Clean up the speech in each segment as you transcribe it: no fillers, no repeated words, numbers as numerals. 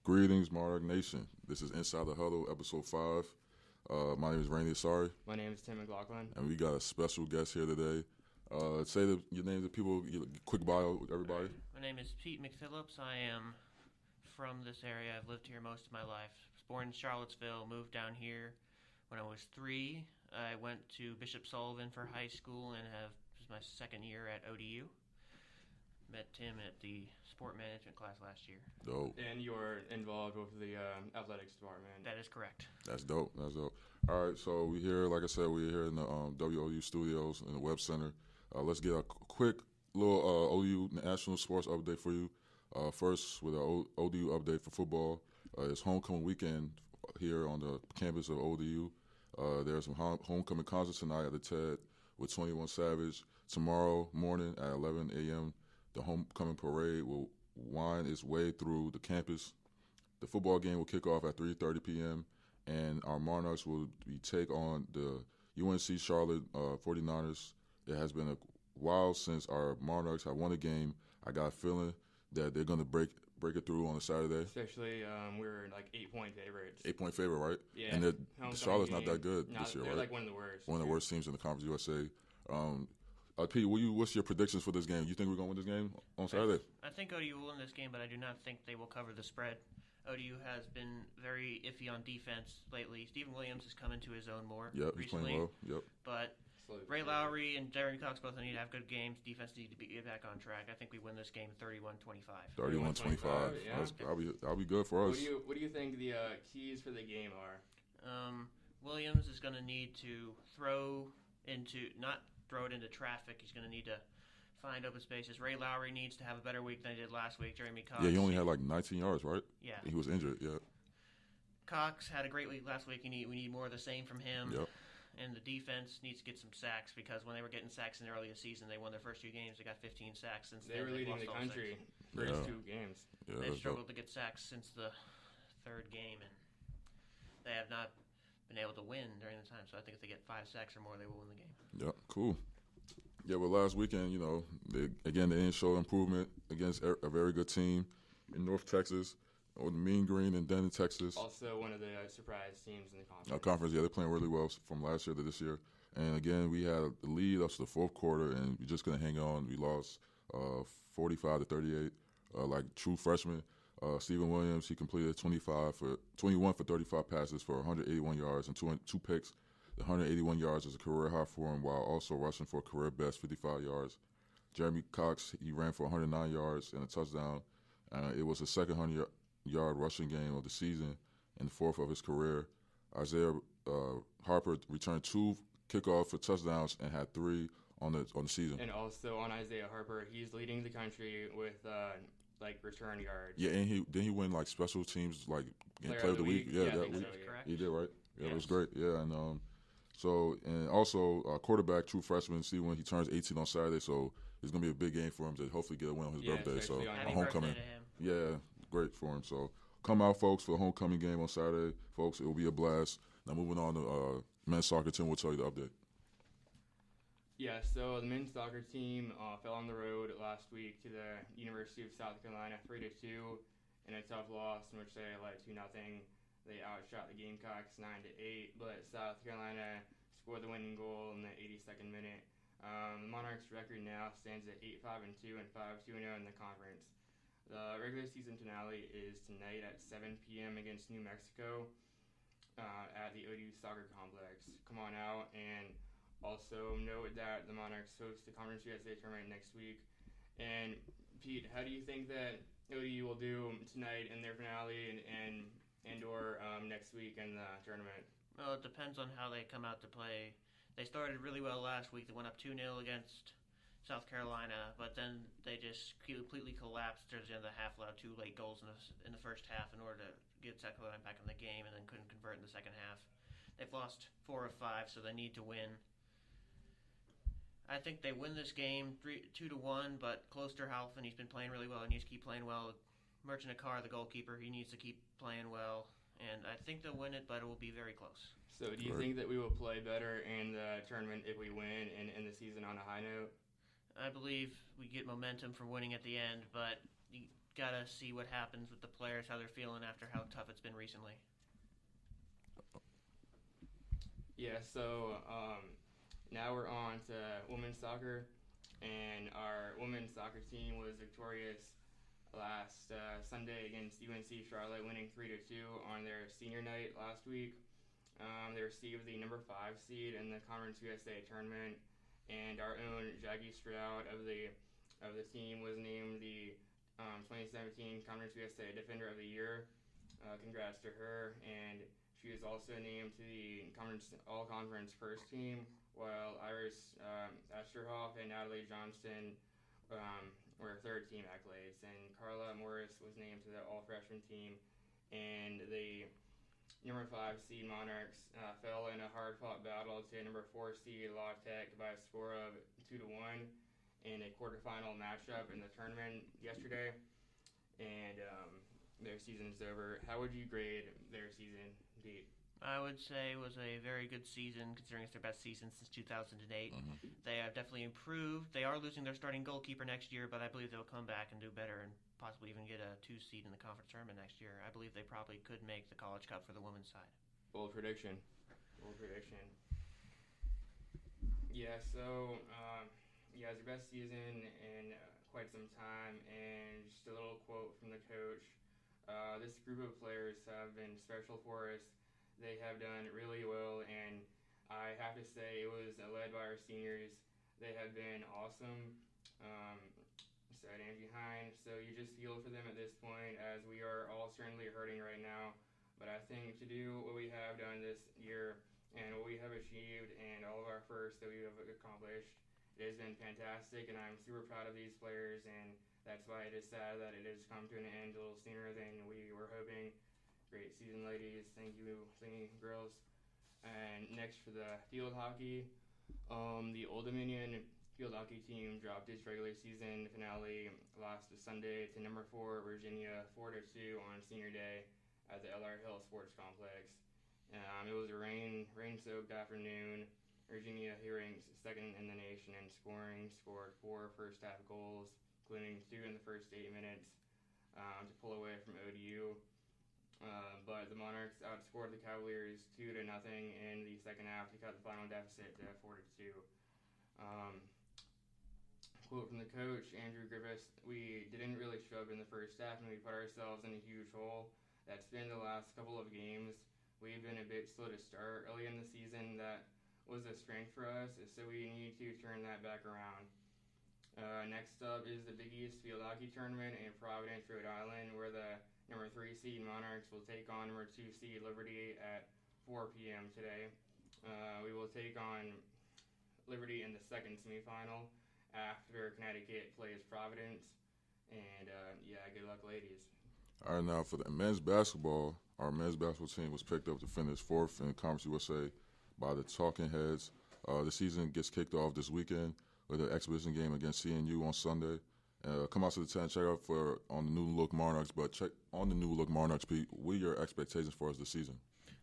Greetings, Monarch Nation. This is Inside The Huddle, Episode 5. My name is Randy Asari. My name is Tim McLaughlin. And we got a special guest here today. Say your name to people, quick bio, everybody. My name is Pete McPhillips. I am from this area. I've lived here most of my life. I was born in Charlottesville, moved down here when I was 3. I went to Bishop Sullivan for high school and this is my second year at ODU. Met Tim at the sport management class last year. Dope. And you're involved with the athletics department. That is correct. That's dope. All right, so we're here, like I said, we're here in the WOU studios in the Web Center. Let's get a quick little ODU national sports update for you. First, with an ODU update for football. It's homecoming weekend here on the campus of ODU. There's some homecoming concerts tonight at the TED with 21 Savage. Tomorrow morning at 11 a.m., the homecoming parade will wind its way through the campus. The football game will kick off at 3:30 p.m., and our Monarchs will take on the UNC Charlotte 49ers. It has been a while since our Monarchs have won a game. I got a feeling that they're going to break it through on a Saturday. Especially, we're like 8-point favorites. 8-point favorite, right? Yeah. And Charlotte's not that good this year, they're right? Like one of the worst. One of the worst teams in the Conference USA. Pete, what's your predictions for this game? You think we're going to win this game on Saturday? I think ODU will win this game, but I do not think they will cover the spread. ODU has been very iffy on defense lately. Stephen Williams has come into his own more Yep, recently. he's playing well. Yep. But Ray Lowry and Jeremy Cox both need to have good games. Defense needs to get back on track. I think we win this game 31-25. 31-25. Yeah. That'll be good for us. What do you think the keys for the game are? Williams is going to need to not throw it into traffic. He's going to need to find open spaces. Ray Lowry needs to have a better week than he did last week. Jeremy Cox. Yeah, he only had like 19 yards, right? Yeah. He was injured, yeah. Cox had a great week last week. We need more of the same from him. Yep. And the defense needs to get some sacks because when they were getting sacks in the early season, they won their first 2 games. They got 15 sacks since they were leading the country first 2 games. Yeah, they've struggled to get sacks since the 3rd game, and they have not been able to win during the time. So I think if they get 5 sacks or more, they will win the game. Yep, cool. Yeah, well, last weekend, they didn't show improvement against a very good team in North Texas, or the Mean Green in Denton, Texas. Also one of the surprise teams in the conference. Yeah, they're playing really well from last year to this year. And again, we had the lead up to the 4th quarter, and we just couldn't hang on. We lost 45-38, like true freshmen. Stephen Williams, he completed 21 for 35 passes for 181 yards and two picks. The 181 yards is a career high for him, while also rushing for a career best 55 yards. Jeremy Cox, he ran for 109 yards and a touchdown. It was his second 100-yard rushing game of the season and the 4th of his career. Isaiah Harper returned 2 kickoff for touchdowns and had 3 on the season. And also on Isaiah Harper, he's leading the country with return yards. Yeah, and he win like special teams like player of the week. Yeah, that week. Correct. He did, right? Yeah, yes. It was great. Yeah, and also quarterback, true freshman, Steve, he turns 18 on Saturday, so it's gonna be a big game for him to hopefully get a win on his birthday. So on homecoming, birthday to him. yeah, great for him. So come out, folks, for the homecoming game on Saturday, folks. It will be a blast. Now moving on to men's soccer team, we'll tell you the update. Yeah, so the men's soccer team fell on the road last week to the University of South Carolina 3-2 in a tough loss in which they led 2-0. They outshot the Gamecocks 9-8, but South Carolina scored the winning goal in the 82nd minute. The Monarchs' record now stands at 8-5-2 and 5-2-0 in the conference. The regular season finale is tonight at 7 p.m. against New Mexico at the ODU Soccer Complex. Come on out, and also note that the Monarchs host the Conference USA tournament next week. And Pete, how do you think that ODU will do tonight in their finale and/or next week in the tournament? Well, it depends on how they come out to play. They started really well last week. They went up 2-0 against South Carolina, but then they just completely collapsed towards the end of the half, allowed 2 late goals in the first half in order to get South Carolina back in the game, and then couldn't convert in the second half. They've lost 4 of 5, so they need to win. I think they win this game 2-1, but Klosterhalfen, he's been playing really well and needs to keep playing well. Merchant Akar, the goalkeeper, he needs to keep playing well. And I think they'll win it, but it will be very close. So do you think that we will play better in the tournament if we win and end the season on a high note? I believe we get momentum from winning at the end, but gotta see what happens with the players, how they're feeling after how tough it's been recently. Yeah, so now we're on to women's soccer, and our women's soccer team was victorious last Sunday against UNC Charlotte, winning 3-2 on their senior night last week. They received the number 5 seed in the Conference USA tournament, and our own Jackie Stroud of the team was named the 2017 Conference USA Defender of the Year. Congrats to her, and she was also named to the all-conference first team, while Iris Asherhoff and Natalie Johnston were third-team accolades, and Carla Morris was named to the all-freshman team, and the number 5 seed Monarchs fell in a hard-fought battle to number 4 seed La Tech by a score of 2-1 in a quarterfinal matchup in the tournament yesterday, and their season is over. How would you grade their season, Pete? I would say it was a very good season, considering it's their best season since 2008. Mm-hmm. They have definitely improved. They are losing their starting goalkeeper next year, but I believe they'll come back and do better and possibly even get a 2 seed in the conference tournament next year. I believe they probably could make the College Cup for the women's side. Bold prediction. Yeah, so it was their best season in quite some time, and just a little quote from the coach. This group of players have been special for us. They have done really well, and I have to say it was led by our seniors. They have been awesome. Said Angie Hine. So you just feel for them at this point, as we are all certainly hurting right now. But I think to do what we have done this year and what we have achieved and all of our firsts that we have accomplished, it has been fantastic, and I'm super proud of these players, and that's why it is sad that it has come to an end a little sooner than we were hoping. Great season, ladies. Thank you, girls. And next for the field hockey, the Old Dominion field hockey team dropped its regular season finale last Sunday to number 4 Virginia 4-2 on senior day at the LR Hill Sports Complex. It was a rain-soaked afternoon. Virginia, who ranks second in the nation in scoring, scored 4 first-half goals, including 2 in the first 8 minutes, to pull away from ODU. But the Monarchs outscored the Cavaliers 2-0 in the second half to cut the final deficit to 4-2. Quote from the coach, Andrew Griffiths: "We didn't really show up in the first half, and we put ourselves in a huge hole. That's been the last couple of games. We've been a bit slow to start early in the season. That was a strength for us, so we need to turn that back around." Next up is the Big East Field Hockey Tournament in Providence, Rhode Island, where the number 3 seed Monarchs will take on number 2 seed Liberty at 4 p.m. today. We will take on Liberty in the second semifinal after Connecticut plays Providence. And good luck, ladies. All right, now for the men's basketball, our men's basketball team was picked up to finish 4th in Conference USA by the Talking Heads. The season gets kicked off this weekend with an exhibition game against CNU on Sunday. Come out to the tent, check out on the new look Monarchs. But check on the new look Monarchs, Pete. What are your expectations for us this season?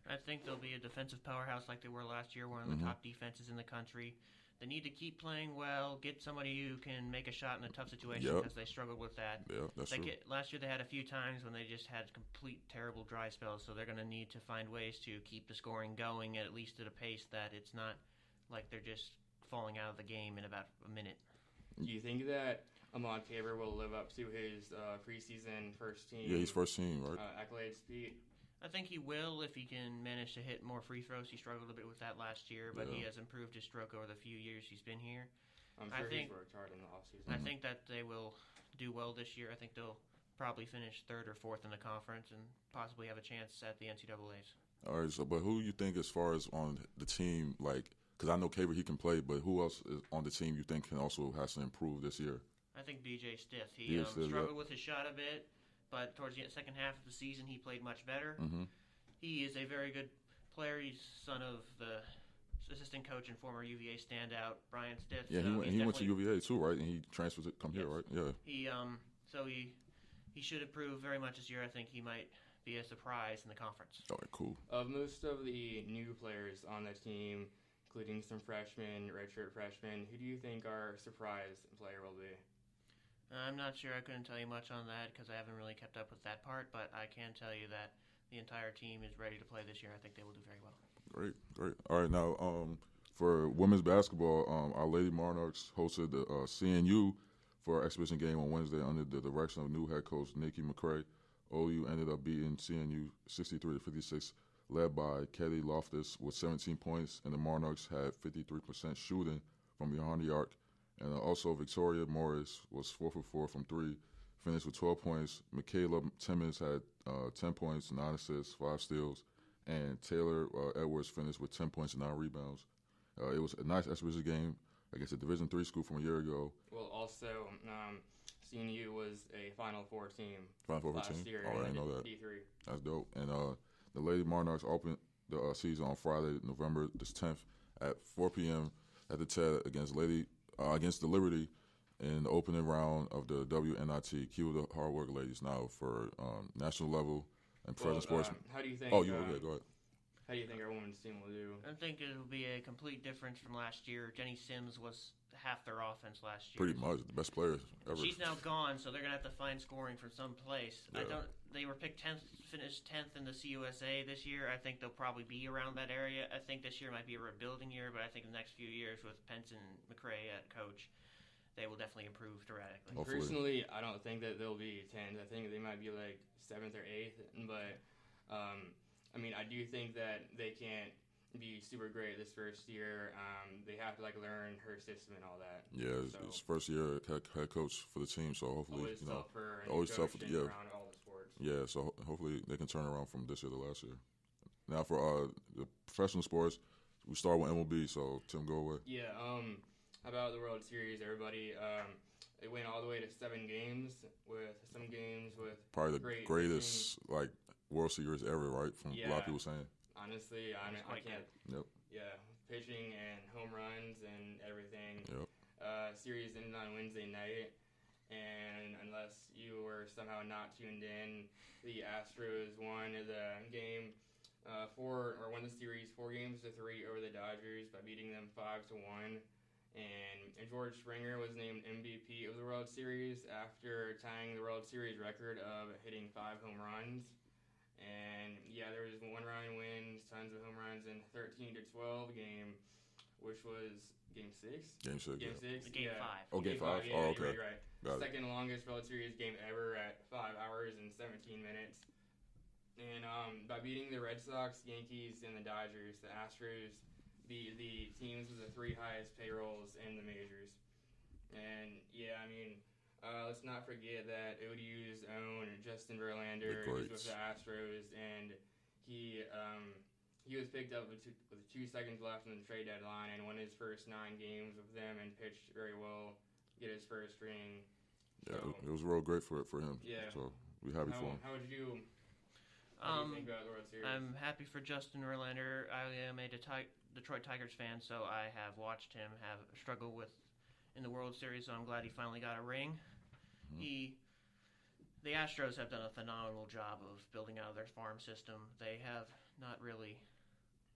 I think they'll be a defensive powerhouse like they were last year, one of the top defenses in the country. They need to keep playing well, get somebody who can make a shot in a tough situation, because they struggled with that. Yeah, that's true. Last year they had a few times when they just had complete terrible dry spells, so they're going to need to find ways to keep the scoring going, at least at a pace that it's not like they're just falling out of the game in about a minute. Do you think that Ahmad Tabor will live up to his preseason first team? Yeah, he's first team, right? Accolades, Pete? I think he will if he can manage to hit more free throws. He struggled a bit with that last year, but he has improved his stroke over the few years he's been here. I'm sure he's worked hard in the offseason. I think that they will do well this year. I think they'll probably finish 3rd or 4th in the conference and possibly have a chance at the NCAAs. All right, but who you think as far as on the team, because I know Caver, he can play, but who else is on the team you think can also has to improve this year? I think BJ Stith. He struggled with his shot a bit, but towards the second half of the season, he played much better. Mm-hmm. He is a very good player. He's son of the assistant coach and former UVA standout, Brian Stith. Yeah, he went to UVA too, right? And he transferred to come here, right? Yeah. He should improve very much this year. I think he might be a surprise in the conference. All right, cool. Of most of the new players on the team, including some freshmen, redshirt freshmen, who do you think our surprise player will be? I'm not sure. I couldn't tell you much on that because I haven't really kept up with that part, but I can tell you that the entire team is ready to play this year. I think they will do very well. Great. All right, now for women's basketball, our Lady Monarchs hosted the CNU for our exhibition game on Wednesday under the direction of new head coach Nikki McCray. OU ended up beating CNU 63-56, led by Kelly Loftus with 17 points, and the Monarchs had 53% shooting from behind the arc. And also Victoria Morris was 4 for 4 from 3, finished with 12 points. Michaela Timmons had 10 points, 9 assists, 5 steals. And Taylor Edwards finished with 10 points and 9 rebounds. It was a nice exhibition game against a Division III school from a year ago. Well, also, CNU was a Final Four team last year. Oh, I didn't know that. D3. That's dope. And the Lady Monarchs opened the season on Friday, November the 10th at 4 p.m. at the TED against the Liberty in the opening round of the WNIT. Cue the hard work ladies now for national level and professional sports. How do you think? Oh, you okay? Go ahead. How do you think our women's team will do? I think it will be a complete difference from last year. Jenny Sims was half their offense last year. Pretty much the best players ever. She's now gone, so they're gonna have to find scoring from someplace. Yeah. They were picked 10th, finished 10th in the CUSA this year. I think they'll probably be around that area. I think this year might be a rebuilding year, but I think the next few years with Pence and McRae at coach, they will definitely improve dramatically. Hopefully. Personally, I don't think that they'll be 10th. I think they might be like 7th or 8th, but I mean, I do think that they can't be super great this first year. They have to learn her system and all that. Yeah, it's first year head coach for the team, so hopefully always tough for around all the sports. Yeah, so hopefully they can turn around from this year to last year. Now for the professional sports, we start with MLB. So Tim, go away. Yeah. How about the World Series, everybody? It went all the way to 7 games with some games with probably the greatest World Series ever, right? From a lot of people saying. Honestly, I can't. Yep. Yeah, pitching and home runs and everything. Yep. Series ended on Wednesday night, and unless you were somehow not tuned in, the Astros won the game won the series 4-3 over the Dodgers by beating them 5-1. And George Springer was named MVP of the World Series after tying the World Series record of hitting 5 home runs. And there was 1-run wins, tons of home runs in 13-12 game, which was Game 6. Game 6. Game 6. Game 5. Oh, Game 5. Yeah, oh, okay. You're right. Second longest World Series game ever at 5 hours and 17 minutes. And by beating the Red Sox, Yankees, and the Dodgers, the Astros beat the teams with the 3 highest payrolls in the majors. And let's not forget that ODU's own Justin Verlander is with the Astros, and he was picked up with 2 seconds left in the trade deadline and won his first 9 games with them and pitched very well, get his first ring. Yeah, it was real great for him. Yeah. So we're happy for him. How would you think about the World Series? I'm happy for Justin Verlander. I am a Detroit Tigers fan, so I have watched him have a struggle in the World Series, so I'm glad he finally got a ring. Mm-hmm. The Astros have done a phenomenal job of building out their farm system. They haven't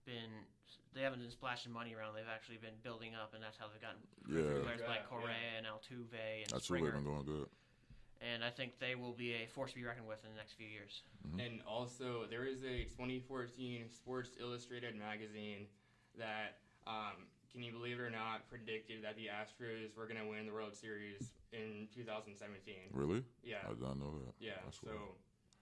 been splashing money around. They've actually been building up, and that's how they've gotten players like Correa and Altuve and Springer. Been going good. And I think they will be a force to be reckoned with in the next few years. Mm-hmm. And also, there is a 2014 Sports Illustrated magazine that, can you believe it or not, predicted that the Astros were going to win the World Series in 2017. Really? Yeah. I did not know that. Yeah. That's so,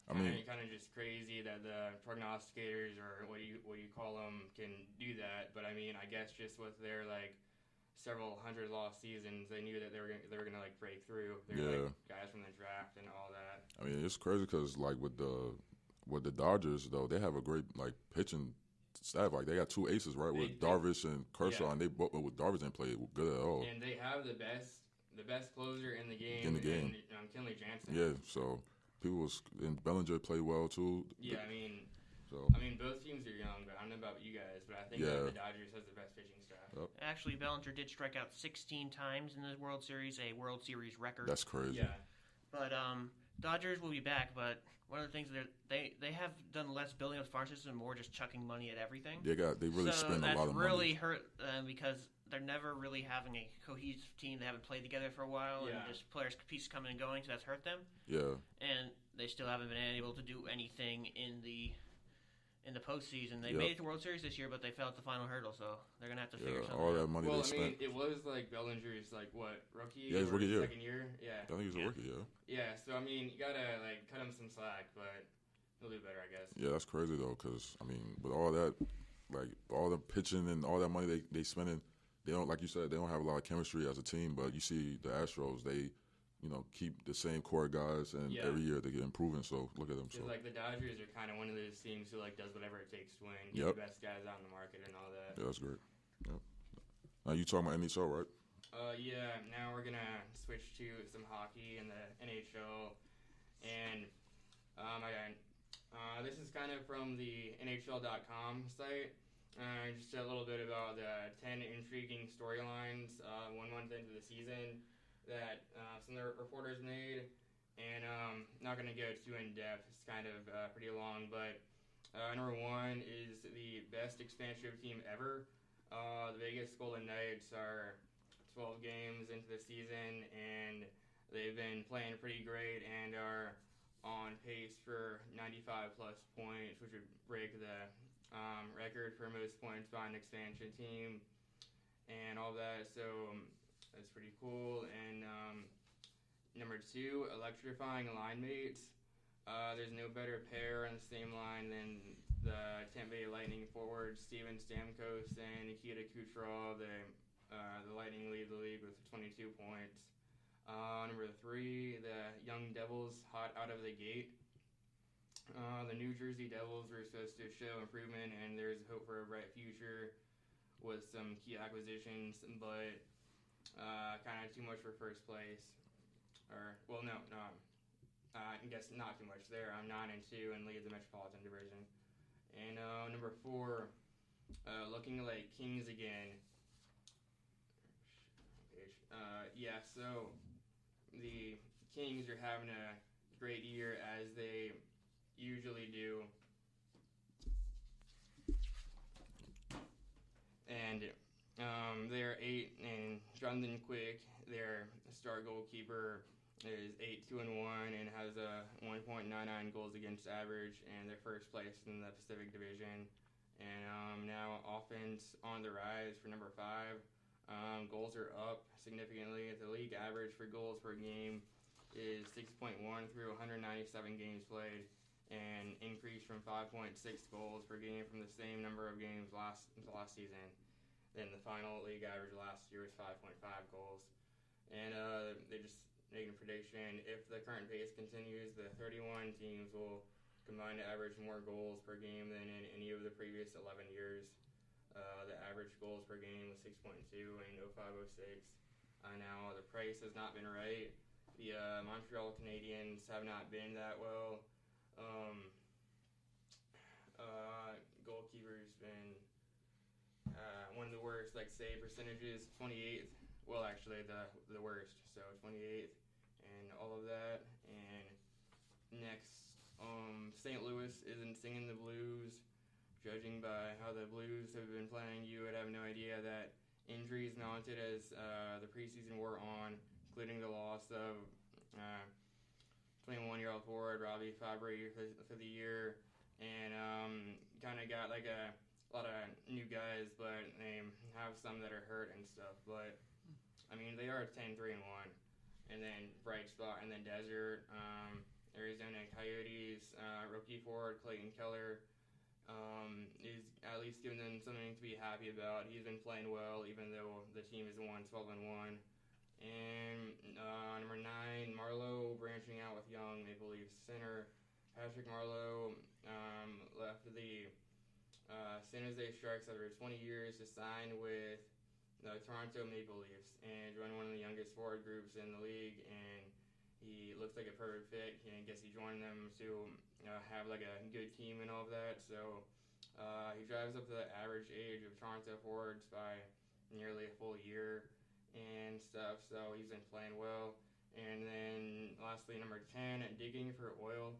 kind of just crazy that the prognosticators, or what you call them, can do that. But I guess just with their several hundred lost seasons, they knew that they were gonna break through. They're guys from the draft and all that. It's crazy because with the Dodgers though, they have a great pitching staff. They got 2 aces, right, with Darvish and Kershaw, and they both with Darvish didn't play good at all. And they have the best closer in the game. And, Kenley Jansen. Yeah, so people and Bellinger played well too. Yeah, both teams are young, but I don't know about you guys, but I think that the Dodgers has the best pitching staff. Yep. Actually, Bellinger did strike out 16 times in the World Series, a World Series record. That's crazy. Yeah. But Dodgers will be back, but one of the things they have done less building up the farm system and more just chucking money at everything. They really spend a lot of money. That's really hurt them because they're never really having a cohesive team. They haven't played together for a while, and just pieces coming and going, so that's hurt them. Yeah. And they still haven't been able to do anything in the postseason. They made it to World Series this year, but they fell at the final hurdle, so they're gonna have to figure something all out. that money they spent. It was like Bellinger's rookie? Yeah, his rookie year. Second year. Yeah. I think he's a rookie. Yeah. Yeah. So you gotta cut him some slack, but he'll do better, I guess. Yeah, that's crazy though, because with all that, all the pitching and all that money they spending, they don't, like you said, they don't have a lot of chemistry as a team. But you see the Astros, they keep the same core guys, and every year they get improving. So look at them. So the Dodgers are kind of one of those teams who does whatever it takes to win, get the best guys out in the market and all that. Yeah, that's great. Yep. Now you talking about NHL, right? Yeah. Now we're gonna switch to some hockey in the NHL, and this is kind of from the NHL.com site. Just a little bit about the 10 intriguing storylines 1 month into the season that some of the reporters made, and not going to go too in-depth. It's kind of pretty long, but number 1 is the best expansion team ever. The Vegas Golden Knights are 12 games into the season, and they've been playing pretty great and are on pace for 95-plus points, which would break the record for most points by an expansion team and all that. So that's pretty cool. And number 2, electrifying line mates. There's no better pair on the same line than the Tampa Bay Lightning forwards Steven Stamkos and Nikita Kucherov. The Lightning lead the league with 22 points. Number 3, the Young Devils hot out of the gate. The New Jersey Devils were supposed to show improvement, and there's hope for a bright future with some key acquisitions, but kind of too much for first place. I guess not too much there. I'm 9-2 and lead the Metropolitan Division. And number 4, looking like Kings again. So the Kings are having a great year as they usually do. And they're 8, and Jonathan Quick, their star goalkeeper, is 8-2-1 and has a 1.99 goals against average, and they're first place in the Pacific Division. And now offense on the rise for number 5. Goals are up significantly. The league average for goals per game is 6.1 through 197 games played, and increased from 5.6 goals per game from the same number of games last season. Then the final league average last year was 5.5 goals. And they just making a prediction, if the current pace continues, the 31 teams will combine to average more goals per game than in any of the previous 11 years. The average goals per game was 6.2 in 05-06. Now, the price has not been right. The Montreal Canadiens have not been that well. Goalkeeper's been one of the worst, save percentages, 28th. Well, actually, the worst. So 28th and all of that. And next, St. Louis isn't singing the blues. Judging by how the Blues have been playing, you would have no idea that injuries mounted as the preseason wore on, including the loss of 21-year-old forward Robbie Fabry for the year, and kind of got a lot of new guys, but they have some that are hurt and stuff. But they are 10-3-1, and then bright spot, and then desert. Arizona Coyotes rookie forward Clayton Keller. Is at least giving them something to be happy about. He's been playing well, even though the team is 12-1. And number 9, Marlowe branching out with young Maple Leafs center Patrick Marlowe left the San Jose Sharks after 20 years to sign with the Toronto Maple Leafs and join one of the youngest forward groups in the league. And he looks like a perfect fit. I guess he joined them to have a good team and all of that. So he drives up the average age of Toronto forwards by nearly a full year and stuff. So he's been playing well. And then lastly, number 10, digging for oil.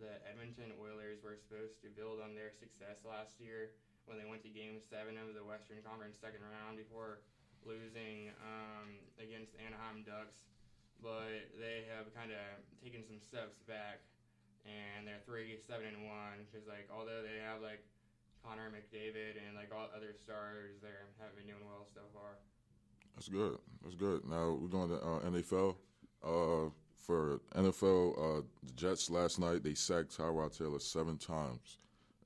The Edmonton Oilers were supposed to build on their success last year when they went to Game 7 of the Western Conference second round before losing against Anaheim Ducks, but they have kind of taken some steps back, and they're 3-7-1 because like although they have like Connor McDavid and like all other stars, they haven't been doing well so far. That's good. That's good. Now we're going to NFL. For NFL, the Jets last night they sacked Tyrod Taylor 7 times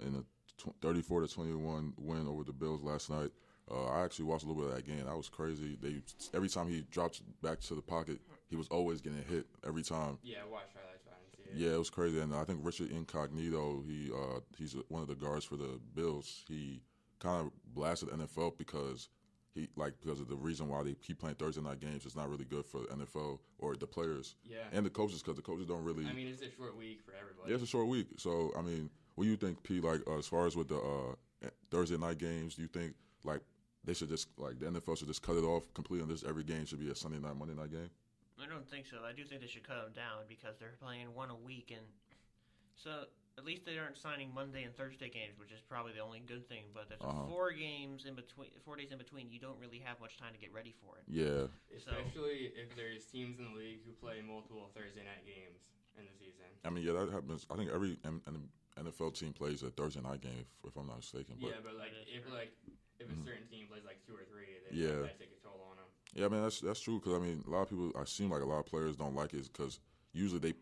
in a 34-21 win over the Bills last night. I actually watched a little bit of that game. That was crazy. Every time he dropped back to the pocket, he was always getting hit every time. Yeah, I watched highlights, but I didn't see it. Yeah, it was crazy. And I think Richard Incognito, he's one of the guards for the Bills. He kind of blasted the NFL because of the reason why they keep playing Thursday night games. It's not really good for the NFL or the players. Yeah. And the coaches, because the coaches don't really. I mean, it's a short week for everybody. Yeah, it's a short week. So I mean, what do you think, P? Like as far as with the Thursday night games, do you think like they should just like the NFL should just cut it off completely, and just every game should be a Sunday night, Monday night game? I don't think so. I do think they should cut them down because they're playing one a week, and so at least they aren't signing Monday and Thursday games, which is probably the only good thing. But there's 4 days in between. You don't really have much time to get ready for it. Yeah. Especially if there's teams in the league who play multiple Thursday night games in the season. I mean, yeah, that happens. I think every NFL team plays a Thursday night game, if I'm not mistaken. But, yeah, but if a certain team plays like 2 or 3, then that take a toll on them. Yeah, I mean that's true because I mean a lot of people. I seem like a lot of players don't like it because usually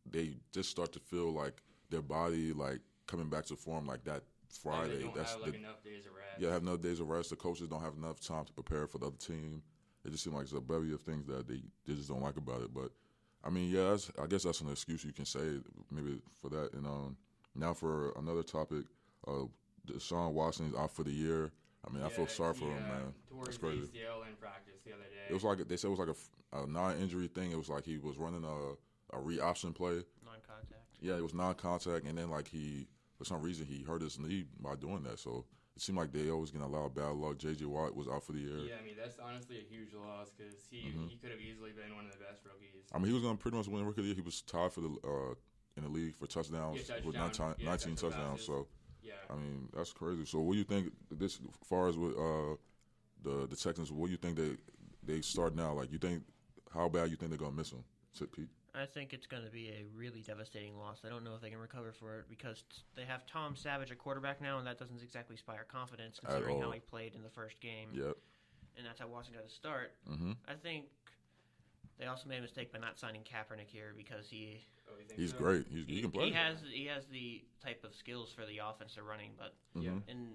they just start to feel like their body like coming back to form like that Friday. They don't have enough days of rest. Yeah, have enough days of rest. The coaches don't have enough time to prepare for the other team. It just seems like it's a bevy of things that they just don't like about it. But I mean, yeah, I guess that's an excuse you can say maybe for that. And now for another topic, Deshaun Watson is out for the year. I mean, I feel sorry for him, man. That's crazy. ACL in practice the other day. It was like they said it was like a non-injury thing. It was like he was running a re-option play. Non-contact. Yeah, it was non-contact, and then like for some reason he hurt his knee by doing that. So it seemed like they always gonna allow bad luck. J.J. Watt was out for the year. Yeah, I mean that's honestly a huge loss because he could have easily been one of the best rookies. I mean, he was gonna pretty much win Rookie of the Year. He was tied for the in the league for touchdowns with 19 touchdowns. So yeah, I mean that's crazy. So what do you think this as far as with the Texans? What do you think they start now? Like you think how bad you think they're gonna miss him? Pete? I think it's going to be a really devastating loss. I don't know if they can recover for it because they have Tom Savage at quarterback now, and that doesn't exactly inspire confidence considering how he played in the first game. Yep. And that's how Watson got to start. Mm-hmm. I think they also made a mistake by not signing Kaepernick here because he's great. He can play. He has the type of skills for the offense they're running, but in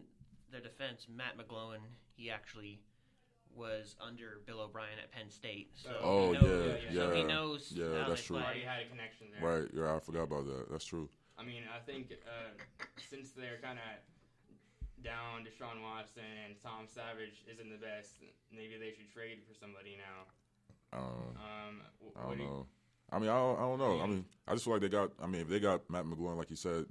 their defense, Matt McGlowan, he actually was under Bill O'Brien at Penn State. So he knows how that's they true. play. Already had a connection there. Right, yeah, I forgot about that. That's true. I mean, I think since they're kind of down Deshaun Watson and Tom Savage isn't the best, maybe they should trade for somebody now. I don't know. I mean, I don't know. I mean, I just feel like if they got Matt McGlowan, like you said,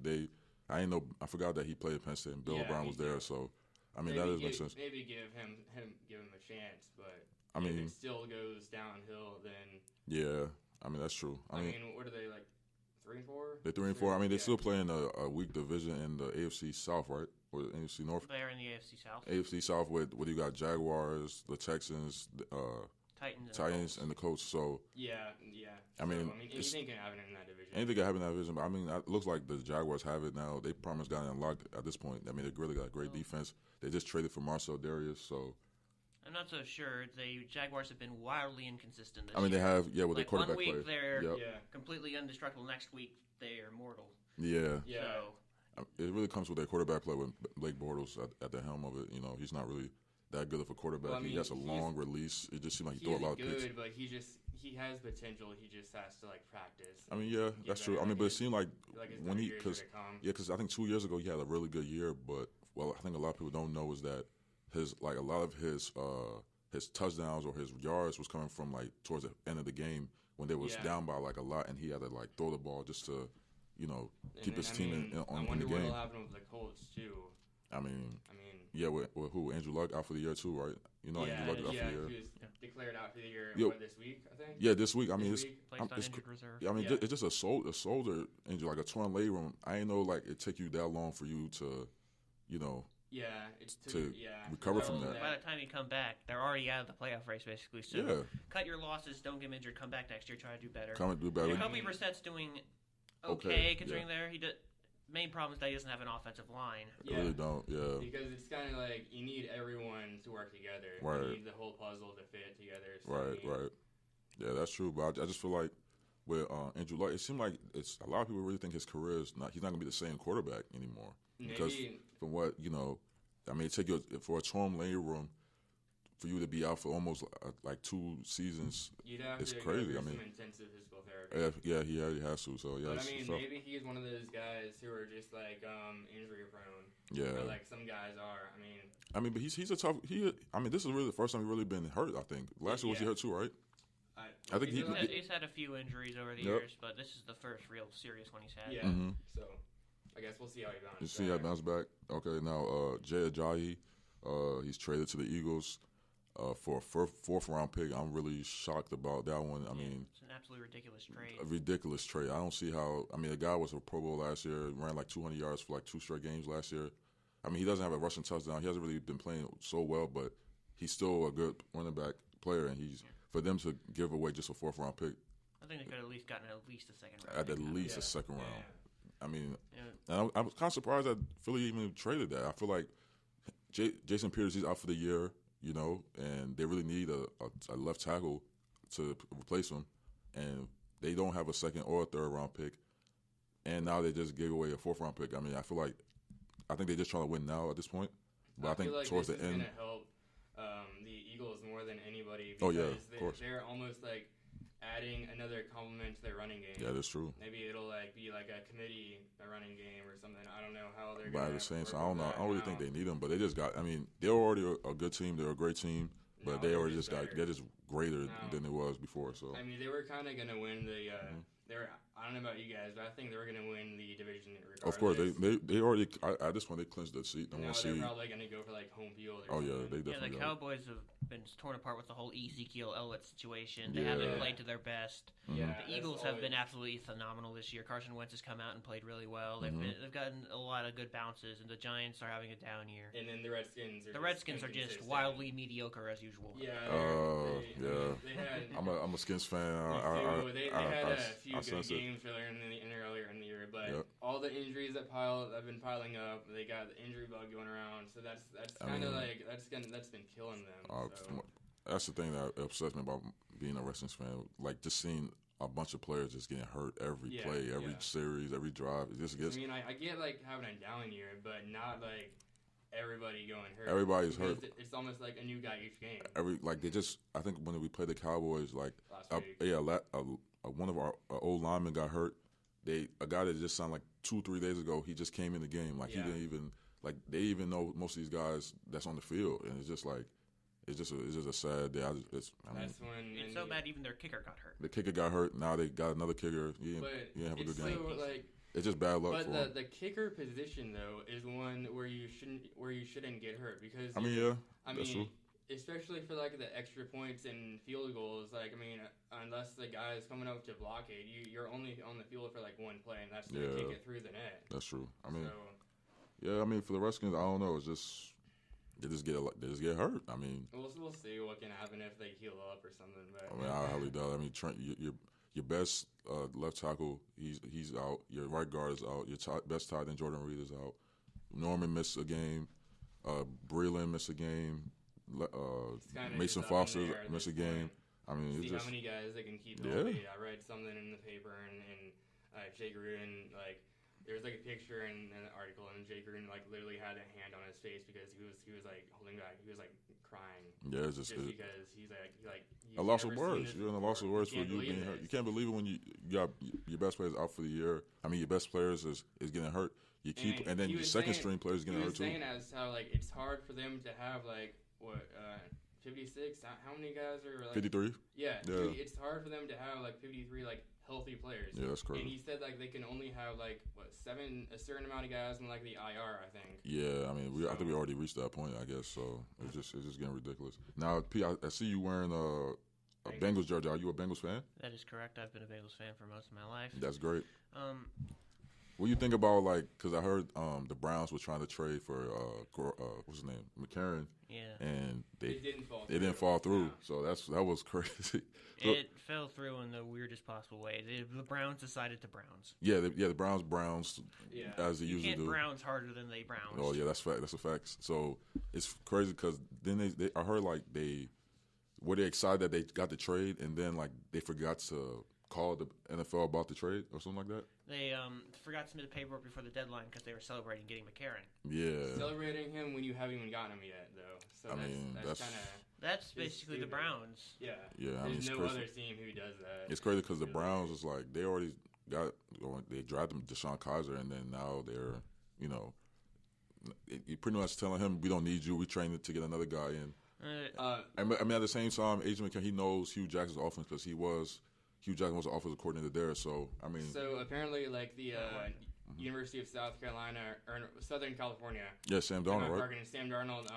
I forgot that he played at Penn State and Bill O'Brien was there, so. I mean, that makes sense. Maybe give him a chance, but I mean, if it still goes downhill, then yeah. I mean, that's true. I mean, what are they like? 3-4? They're 3-4. I mean, they're still playing a weak division in the AFC South, right? Or the AFC North. They're in the AFC South. AFC South with what do you got? Jaguars, the Texans, Titans, and the Colts. So yeah. I mean, anything can happen in that division. Anything can happen in that division, but I mean, it looks like the Jaguars have it now. They pretty much got it unlocked at this point. I mean, they really got a great defense. They just traded for Marcel Darius, so. I'm not so sure. The Jaguars have been wildly inconsistent this year. they have, with their quarterback play. 1 week they're completely indestructible. Next week they are mortal. Yeah. So. It really comes with their quarterback play with Blake Bortles at the helm of it. You know, he's not really that good of a quarterback. Well, I mean, he has a long release. It just seems like he throws a lot of picks. But he has potential. He just has to practice. I mean, yeah, that's true. I mean, but it seemed like when because I think 2 years ago he had a really good year, but I think a lot of people don't know is that a lot of his touchdowns or his yards was coming from towards the end of the game when they was down by a lot, and he had to throw the ball just to keep his team in the game. I wonder what'll happen with the Colts too. I mean, with who? Andrew Luck out for the year too, right? Andrew Luck out for the year. He was declared out for the year this week, I think. Yeah, this week. I mean, it's just a shoulder injury, like a torn labrum. I ain't know it take you that long for you to, it's to recover from that. By the time you come back, they're already out of the playoff race, basically. So cut your losses, don't get them injured, come back next year, try to do better. Jacoby Brissett's doing okay considering main problem is that he doesn't have an offensive line. Yeah. Really don't, Because it's kind of like you need everyone to work together. Right. You need the whole puzzle to fit together. So right. Yeah, that's true. But I just feel like with Andrew Luck, it seemed like a lot of people really think his career is he's not going to be the same quarterback anymore. Because from what, it take you for a torn labrum for you to be out for almost like 2 seasons. You'd have it's to crazy. Go through some intensive physical therapy. Yeah, he already has to. So yeah, but maybe he's one of those guys who are just like injury prone. Yeah, or like some guys are. But he's a tough. This is really the first time he's really been hurt. I think last year was he hurt too, right? I think he's had a few injuries over the years, but this is the first real serious one he's had. Yeah. Mm-hmm. So I guess we'll see how he bounces back. See how he bounces back. Okay, now Jay Ajayi, he's traded to the Eagles for a fourth round pick. I'm really shocked about that one. It's an absolutely ridiculous trade. A ridiculous trade. I don't see how. The guy was a Pro Bowl last year, ran like 200 yards for like 2 straight games last year. He doesn't have a rushing touchdown. He hasn't really been playing so well, but he's still a good running back player, and for them to give away just a 4th round pick. I think they could have at least gotten at least a second round. At least a second round. And I'm kind of surprised that Philly even traded that. I feel like Jason Peters, he's out for the year, and they really need a left tackle to replace him, and they don't have a 2nd or a 3rd round pick, and now they just gave away a 4th round pick. I think they're just trying to win now at this point, but I think like towards this the is end. Gonna help the Eagles more than anybody. Because of course. They're almost like adding another complement to their running game. Yeah, that's true. Maybe it'll be like a committee, a running game or something. I don't know how they're going to. By the Saints, I don't know. I don't really think they need them, but they just got. They're already a good team. They're a great team, but they already just got. They're just greater than it was before. So they were kind of going to win the. I don't know about you guys, but I think they were going to win the division regardless. Of course, they already at this point they clinched the seat. Now they're probably going to go for like home field. Or something. They definitely. The Cowboys have been torn apart with the whole Ezekiel Elliott situation. They haven't played to their best. Yeah, the Eagles have been absolutely phenomenal this year. Carson Wentz has come out and played really well. They've gotten a lot of good bounces, and the Giants are having a down year. And then the Redskins. Are just wildly mediocre as usual. Yeah. They had, I'm a Skins fan. They had a few good games earlier in the year, but all the injuries that have been piling up, they got the injury bug going around. So that's kind of like that's been killing them. That's the thing that upsets me about being a Redskins fan. Like just seeing a bunch of players just getting hurt every play, every series, every drive. It just gets. I get like having a down year, but not like everybody going hurt. Everybody's hurt. It's almost like a new guy each game. I think when we played the Cowboys, like last week. One of our old linemen got hurt. A guy that just signed like 2-3 days ago, he just came in the game. Like he didn't even they even know most of these guys that's on the field, and it's just a sad day. It's so bad even their kicker got hurt. The kicker got hurt. Now they got another kicker. He didn't have a good game. It's just bad luck for him. The kicker position though is one where you shouldn't get hurt because that's true. Especially for like the extra points and field goals, unless the guy is coming up to blockade, you're only on the field for like one play, and that's to kick it through the net. That's true. For the Redskins, I don't know. It's just they just get hurt. We'll see what can happen if they heal up or something. But I highly doubt. Trent, your best left tackle, he's out. Your right guard is out. Your best tight end, Jordan Reed, is out. Norman missed a game. Breland missed a game. Mason Foster missed a game. See how many guys they can keep healthy. I read something in the paper, and Jay Gruden, there was a picture in an article, and Jay Gruden literally had a hand on his face because he was holding back. He was crying. Yeah, it's just because he's a loss of words. You're in a loss of words for you being hurt. You can't believe it when you got your best players out for the year. Your best players is getting hurt. You keep and then your second string players getting hurt too. He was saying as how it's hard for them to have 56? How many guys are 53? Yeah. It's hard for them to have 53 healthy players. Yeah, that's crazy. And he said they can only have a certain amount of guys in the IR, I think. Yeah, I think we already reached that point, I guess. So it's just getting ridiculous. Now, P, I see you wearing a Bengals jersey. Are you a Bengals fan? That is correct. I've been a Bengals fan for most of my life. That's great. What do you think about because I heard the Browns were trying to trade for what's his name, McCarron, and they didn't fall through. No. So that was crazy. It fell through in the weirdest possible way. The Browns decided to Browns. Yeah, the Browns, as they You usually can't do. Browns harder than they Browns. Oh yeah, that's fact. That's a fact. So it's crazy because then I heard were they excited that they got the trade and then they forgot to call the NFL about the trade or something like that. They forgot to submit the paperwork before the deadline because they were celebrating getting McCarron. Yeah, celebrating him when you haven't even gotten him yet, though. So that's kind of. That's basically the Browns. Yeah. Yeah, I mean, There's it's no crazy. other team who does that. It's crazy because the Browns is they already they drafted Deshaun Kaiser and then now they're you pretty much telling him we don't need you. We trained to get another guy in. I mean, at the same time, Agent McCarron, he knows Hugh Jackson's offense because Hugh Jackson was the offensive coordinator there. So I mean, apparently, the University of South Carolina or Southern California. Yeah, Sam Darnold, right? Sam Darnold.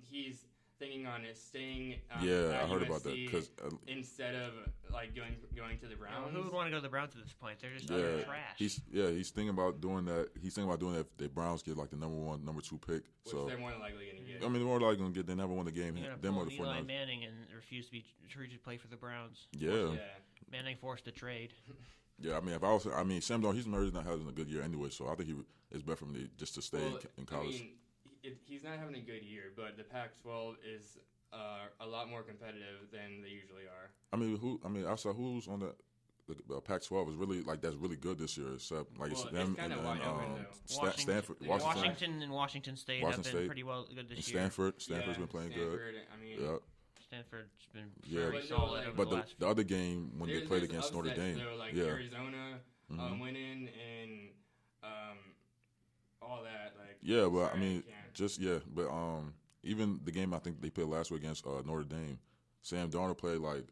He's thinking on staying. I heard USC about that because instead of going to the Browns. Who would want to go to the Browns at this point? They're just utter trash. He's thinking about doing that. He's thinking about doing that if the Browns get the number 1, number 2 pick. Which they're more than likely going to get. I mean, they're more likely going to get. They never won the game. Them or the 49ers. Eli Manning and refuse to be treated to play for the Browns. Yeah. Manning forced to trade. Yeah, I mean, Sam Darnold, he's not having a good year anyway, so I think it's better for him just to stay in college. I mean, he's not having a good year, but the Pac-12 is a lot more competitive than they usually are. Outside who's on the Pac-12 is really that's really good this year, except it's them and then Stanford, Washington and Washington State have been pretty well good this year. Stanford's been playing good. Stanford's been very solid. But the other game when they played against Notre Dame, Arizona winning and all that. But I mean, even the game I think they played last week against Notre Dame. Sam Darnold played like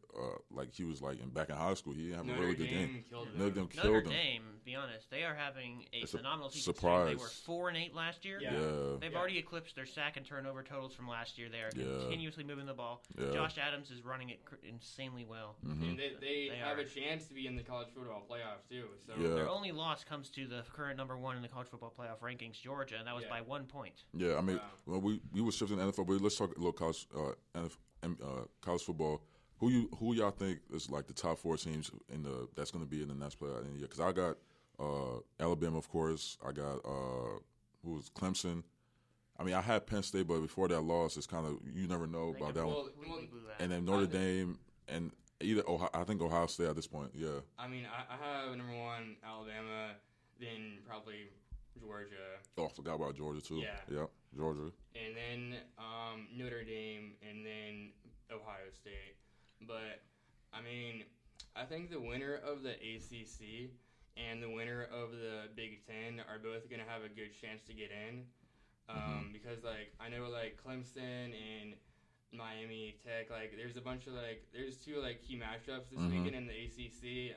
he was back in high school. He didn't have a really good game. Notre Dame killed him. Be honest, they are having a phenomenal season. Surprise. They were 4-8 last year. Yeah. They've already eclipsed their sack and turnover totals from last year. They are continuously moving the ball. Yeah. Josh Adams is running it insanely well. Mm-hmm. And they have a chance to be in the college football playoffs too. So their only loss comes to the current number 1 in the college football playoff rankings, Georgia, and that was by 1 point. Yeah, I mean, we were shifting the NFL, but let's talk a little college football. Who y'all think is the top 4 teams that's going to be in the next playoff in the year? Because I got Alabama, of course. I got who was Clemson. I mean, I had Penn State, but before that loss, it's kind of you never know about that one. And then Notre Dame and either I think Ohio State at this point. Yeah. I mean, I have number 1 Alabama, then probably Georgia. Oh, I forgot about Georgia too. Yeah, Georgia. And then Notre Dame, and then Ohio State. But, I mean, I think the winner of the ACC and the winner of the Big Ten are both going to have a good chance to get in. Because, I know, Clemson and Miami Tech, there's a bunch of, there's 2, key matchups this weekend in the ACC.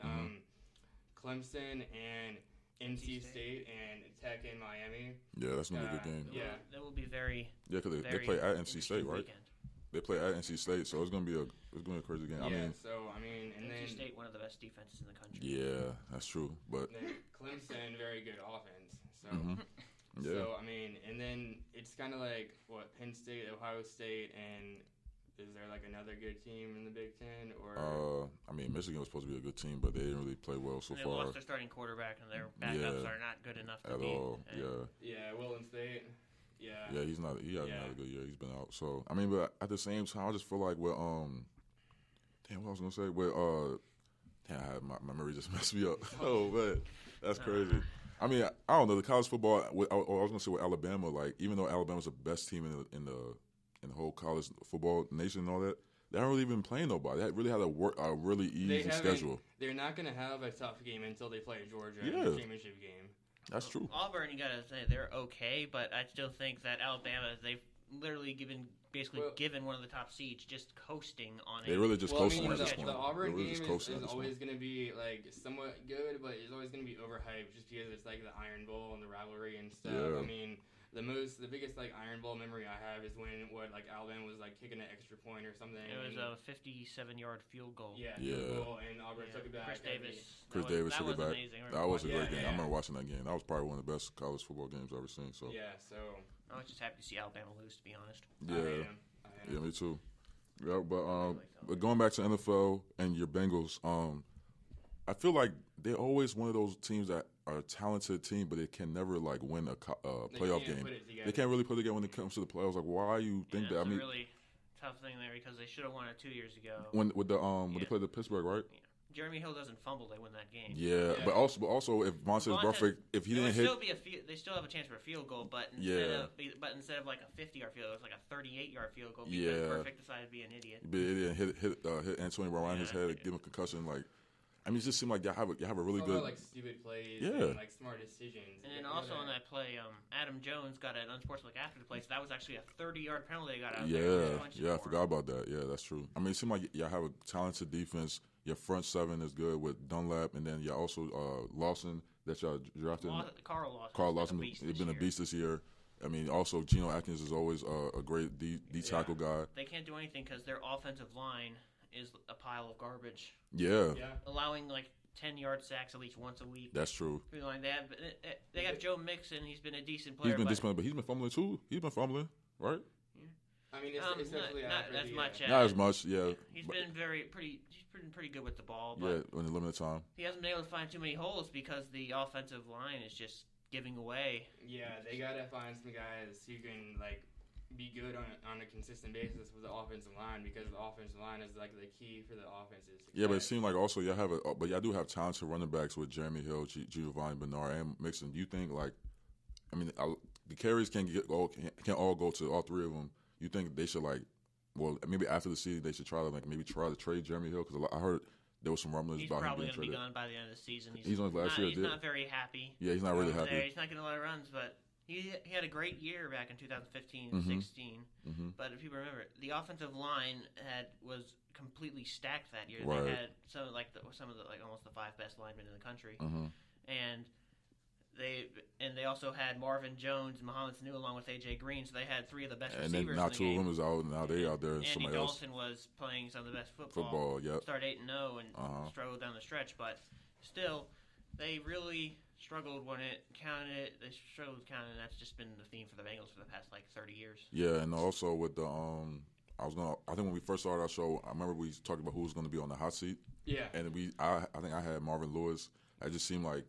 Clemson and NC State and Tech and Miami. Yeah, that's going to be a good game. Yeah. That will be very because they play at NC State, right? Weekend. They play at NC State, so it's gonna be a crazy game. And NC then State, one of the best defenses in the country. Yeah, that's true. But then Clemson, very good offense. So yeah. I mean, and then it's kind of Penn State, Ohio State, and is there another good team in the Big Ten or? I mean, Michigan was supposed to be a good team, but they didn't really play well so they far. They lost their starting quarterback, and their backups are not good enough to at beat. all. Yeah, Wilton State. Yeah. Yeah, he's not. He hasn't had a good year. He's been out. So I mean, but at the same time, I just feel like with damn, what I was gonna say with damn, my memory just messed me up. Oh man, that's crazy. I mean, I don't know the college football. I was gonna say with Alabama, even though Alabama's the best team in the whole college football nation and all that, they haven't really been playing nobody. They really had a really easy schedule. They're not gonna have a tough game until they play Georgia in the championship game. That's true. Auburn, you gotta say they're okay, but I still think that Alabama, they've literally given one of the top seeds just coasting on it. They really just coasting at this point. The Auburn game is always going to be somewhat good, but it's always going to be overhyped just because it's the Iron Bowl and the rivalry and stuff. Yeah. I mean, the biggest like Iron Bowl memory I have is when Alabama was like kicking an extra point or something. It was a 57-yard field goal. Yeah. Field goal, and Auburn took it back. Chris Davis took it back. Amazing. That was a great game. I remember watching that game. That was probably one of the best college football games I've ever seen. So I was just happy to see Alabama lose, to be honest. Yeah, yeah, me too. Yeah, but going back to NFL and your Bengals, I feel like they're always one of those teams that are a talented team, but they can never like win a playoff game. They can't really put it together when it comes to the playoffs. Like, why you think that? I mean, really tough thing there because they should have won it 2 years ago. When they played the Pittsburgh, right? Yeah. Jeremy Hill doesn't fumble, they win that game. Yeah. But also if Vontaze Burfict, if he didn't hit, they still have a chance for a field goal, but instead of like a 50-yard field goal, it was like a 38-yard field goal because Burfict decided to be an idiot. But it didn't hit Antonio Brown in his head, give him a concussion. Like, I mean, it just seemed like y'all have a really good, like stupid plays, and like smart decisions. And then also on that play, Adam Jones got an unsportsmanlike after the play, so that was actually a 30-yard penalty they got out there. Yeah, I forgot about that. Yeah, that's true. I mean, it seemed like y'all have a talented defense. Your front seven is good with Dunlap, and then you also Lawson that y'all drafted. Carl Lawson has been a beast this year. I mean, also Geno Atkins is always a great D tackle guy. They can't do anything because their offensive line is a pile of garbage. Yeah. Allowing like 10-yard sacks at least once a week. That's true. They have Joe Mixon. He's been a decent player. But he's been fumbling too. He's been fumbling, right? I mean, especially not as much. Yeah. He's been pretty good with the ball. But in the limited time. He hasn't been able to find too many holes because the offensive line is just giving away. Yeah, they gotta find some guys who can like be good on a consistent basis with the offensive line because the offensive line is like the key for the offense's success. Yeah, but it seemed like also y'all do have talented running backs with Jeremy Hill, Giovanni Bernard, and Mixon. Do you think the carries can't all go to all three of them? You think they should maybe after the season they should try to trade Jeremy Hill because I heard there was some rumblings about him being traded. He's probably going to be gone by the end of the season. He's on last year. He's not very happy. Yeah, he's not really happy. He's not getting a lot of runs, but he had a great year back in 2015-16. Mm-hmm. But if people remember, the offensive line was completely stacked that year. Right. They had some of the almost the 5 best linemen in the country, and they also had Marvin Jones and Mohamed Sanu along with AJ Green, so they had 3 of the best receivers. And then now 2 of them is out, and now they out there. And Andy somebody else. Dalton was playing some of the best football. Yep. Started 8-0 and struggled down the stretch, but still, they really struggled when it counted. They struggled with counting, and that's just been the theme for the Bengals for the past 30 years. Yeah, and also with the I think when we first started our show, I remember we talked about who was going to be on the hot seat. Yeah. And I think I had Marvin Lewis. I just seemed like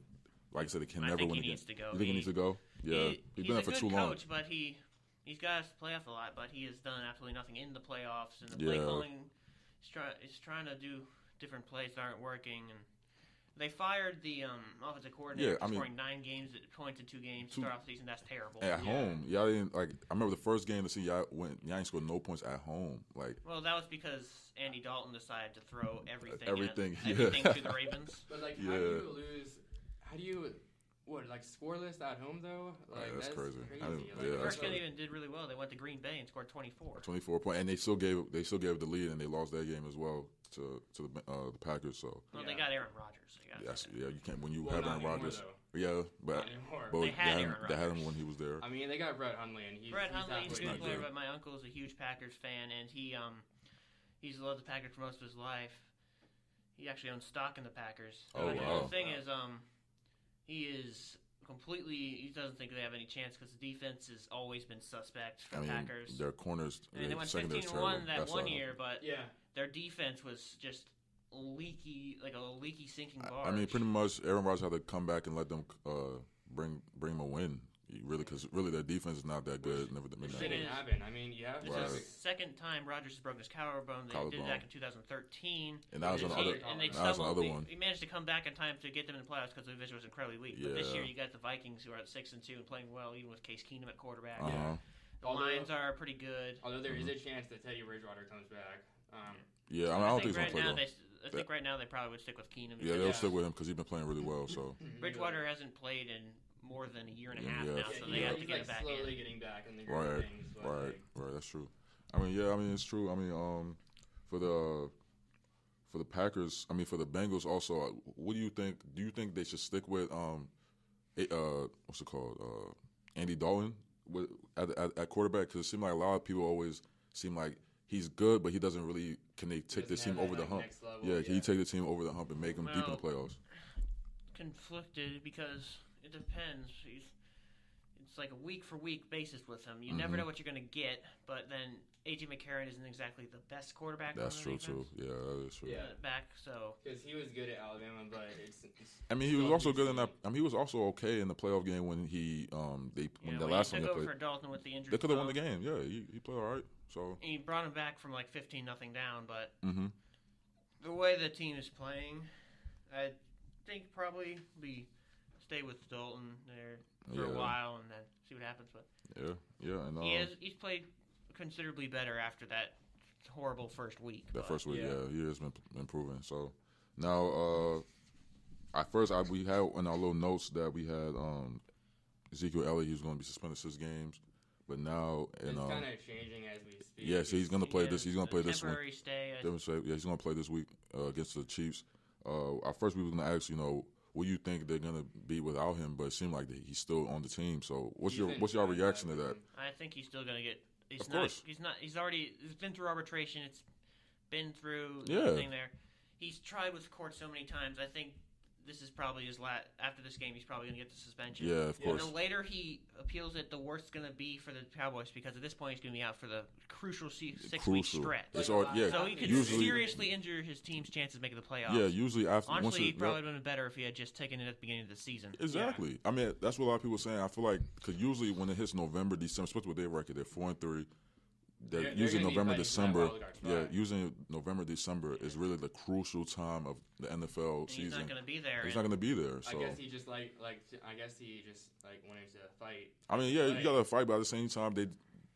I said, it can never win again. Needs to go. You think he needs to go? Yeah, he's been there for too long. He's a good coach, but he's got us to playoff a lot, but he has done absolutely nothing in the playoffs. And the play calling is trying to do different plays that aren't working. And they fired the offensive coordinator for scoring 9 points in 2 games to start off the season. That's terrible. At home, y'all didn't I remember the first game to see y'all ain't scored no points at home. Well, that was because Andy Dalton decided to throw everything to the Ravens. But how do you lose? How do you scoreless at home though? That's crazy. The first game even did really well. They went to Green Bay and scored 24. 24 points, and they still gave the lead, and they lost that game as well to the Packers. So they got Aaron Rodgers. You can't when you have Aaron Rodgers. But they had him when he was there. I mean, they got Brett Hundley, and he's a good player. But my uncle is a huge Packers fan, and he's loved the Packers for most of his life. He actually owns stock in the Packers. Wow. The thing is, he doesn't think they have any chance because the defense has always been suspect for the Packers. Their corners, and they went 15-1 that one year, but their defense was just leaky, like a leaky sinking barge. I mean, pretty much Aaron Rodgers had to come back and let them bring him a win. Because their defense is not that good. It shouldn't happen. I mean, this is the second time Rodgers has broken his collarbone. They did it back in 2013. And that was another one. He managed to come back in time to get them in the playoffs because the division was incredibly weak. But this year, you got the Vikings who are at 6-2 and playing well, even with Case Keenum at quarterback. The Lions are pretty good. Although there is a chance that Teddy Bridgewater comes back. I don't think he's going to play though. I think right now they probably would stick with Keenum. Yeah, they'll stick with him because he's been playing really well. So Bridgewater hasn't played in more than a year and a half now, so they have to get it back in. Slowly getting back in the groove of things. Right. That's true. It's true. For the Packers, for the Bengals also, what do you think? Do you think they should stick with what's it called? Andy Dalton at quarterback? Because it seemed like a lot of people always seem like he's good, but he doesn't really. Can they take the team over the hump? Yeah, can he take the team over the hump and make them deep in the playoffs? Conflicted because it depends. It's like a week for week basis with him. You never know what you're going to get, but then A.J. McCarron isn't exactly the best quarterback. That's true too. Yeah, that is true. Yeah, back so because he was good at Alabama, but it's I mean, he was also good in that. I mean, he was also okay in the playoff game when the last time they played. For Dalton with the injury. They could have won the game. Yeah, he played all right. So he brought him back from like 15-0 down, but the way the team is playing, I think probably we stay with Dalton there for a while and then see what happens. But and he's played considerably better after that horrible first week. First week, he has been improving. So now, we had in our little notes that we had Ezekiel Elliott. He was going to be suspended 6 games, but now it's kind of changing as we speak. Yeah, so he's going to play this. He's going to play this week. Temporary stay. Yeah, he's going to play this week against the Chiefs. At first, we were going to ask, what you think they're going to be without him, but it seemed like he's still on the team. So what's your reaction to that? I think he's still going to get. Of course. He's not. He's already. It's been through arbitration. It's been through everything there. He's tried with the court so many times. I think this is probably his last. After this game, he's probably going to get the suspension. Yeah, of course. The later he appeals it, the worse it's going to be for the Cowboys because at this point he's going to be out for the crucial 6-week stretch. So he could seriously injure his team's chances of making the playoffs. Yeah, usually after. Honestly, he probably would have been better if he had just taken it at the beginning of the season. Exactly. Yeah. I mean, that's what a lot of people are saying. I feel like because usually when it hits November, December, especially with their record, they're 4-3. Using November, December, using November, December is really the crucial time of the NFL season. He's not going to be there. He's not going to be there. So I guess he just wanted to fight. I mean, you got to fight, but at the same time,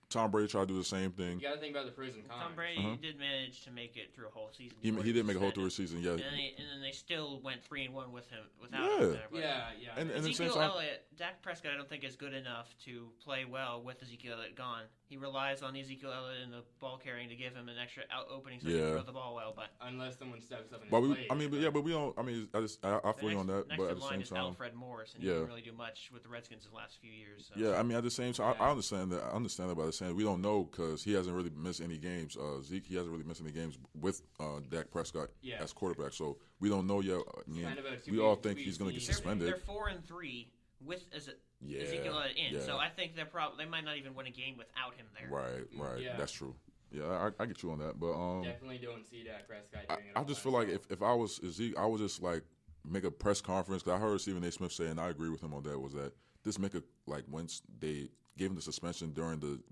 Tom Brady tried to do the same thing. You got to think about the pros and cons. Tom Brady did manage to make it through a whole season. He did make a whole through a season, yeah. And then they still went 3-1 with him without him there. Yeah. And Ezekiel Elliott, Dak Prescott, I don't think is good enough to play well with Ezekiel Elliott gone. He relies on Ezekiel Elliott in the ball carrying to give him an extra out opening so he can throw the ball well. But unless someone steps up in but his place. but we don't. I mean, I feel you on that. Next but in at the line same is time, Alfred Morris, and he didn't really do much with the Redskins in the last few years. So. Yeah, I mean, at the same time, I understand that. I understand that, but at the same time, we don't know because he hasn't really missed any games. Zeke, he hasn't really missed any games with Dak Prescott as quarterback, so we don't know yet. I mean, we all think he's going to get suspended. They're 4-3 with Ezekiel Elliott in, so I think they might not even win a game without him there. Right. Yeah. That's true. Yeah, I get you on that, but definitely don't see Dak Prescott doing it. I just feel like if I was Zeke, I would just like make a press conference because I heard Stephen A. Smith say, and I agree with him on that, was that just make a once they gave him the suspension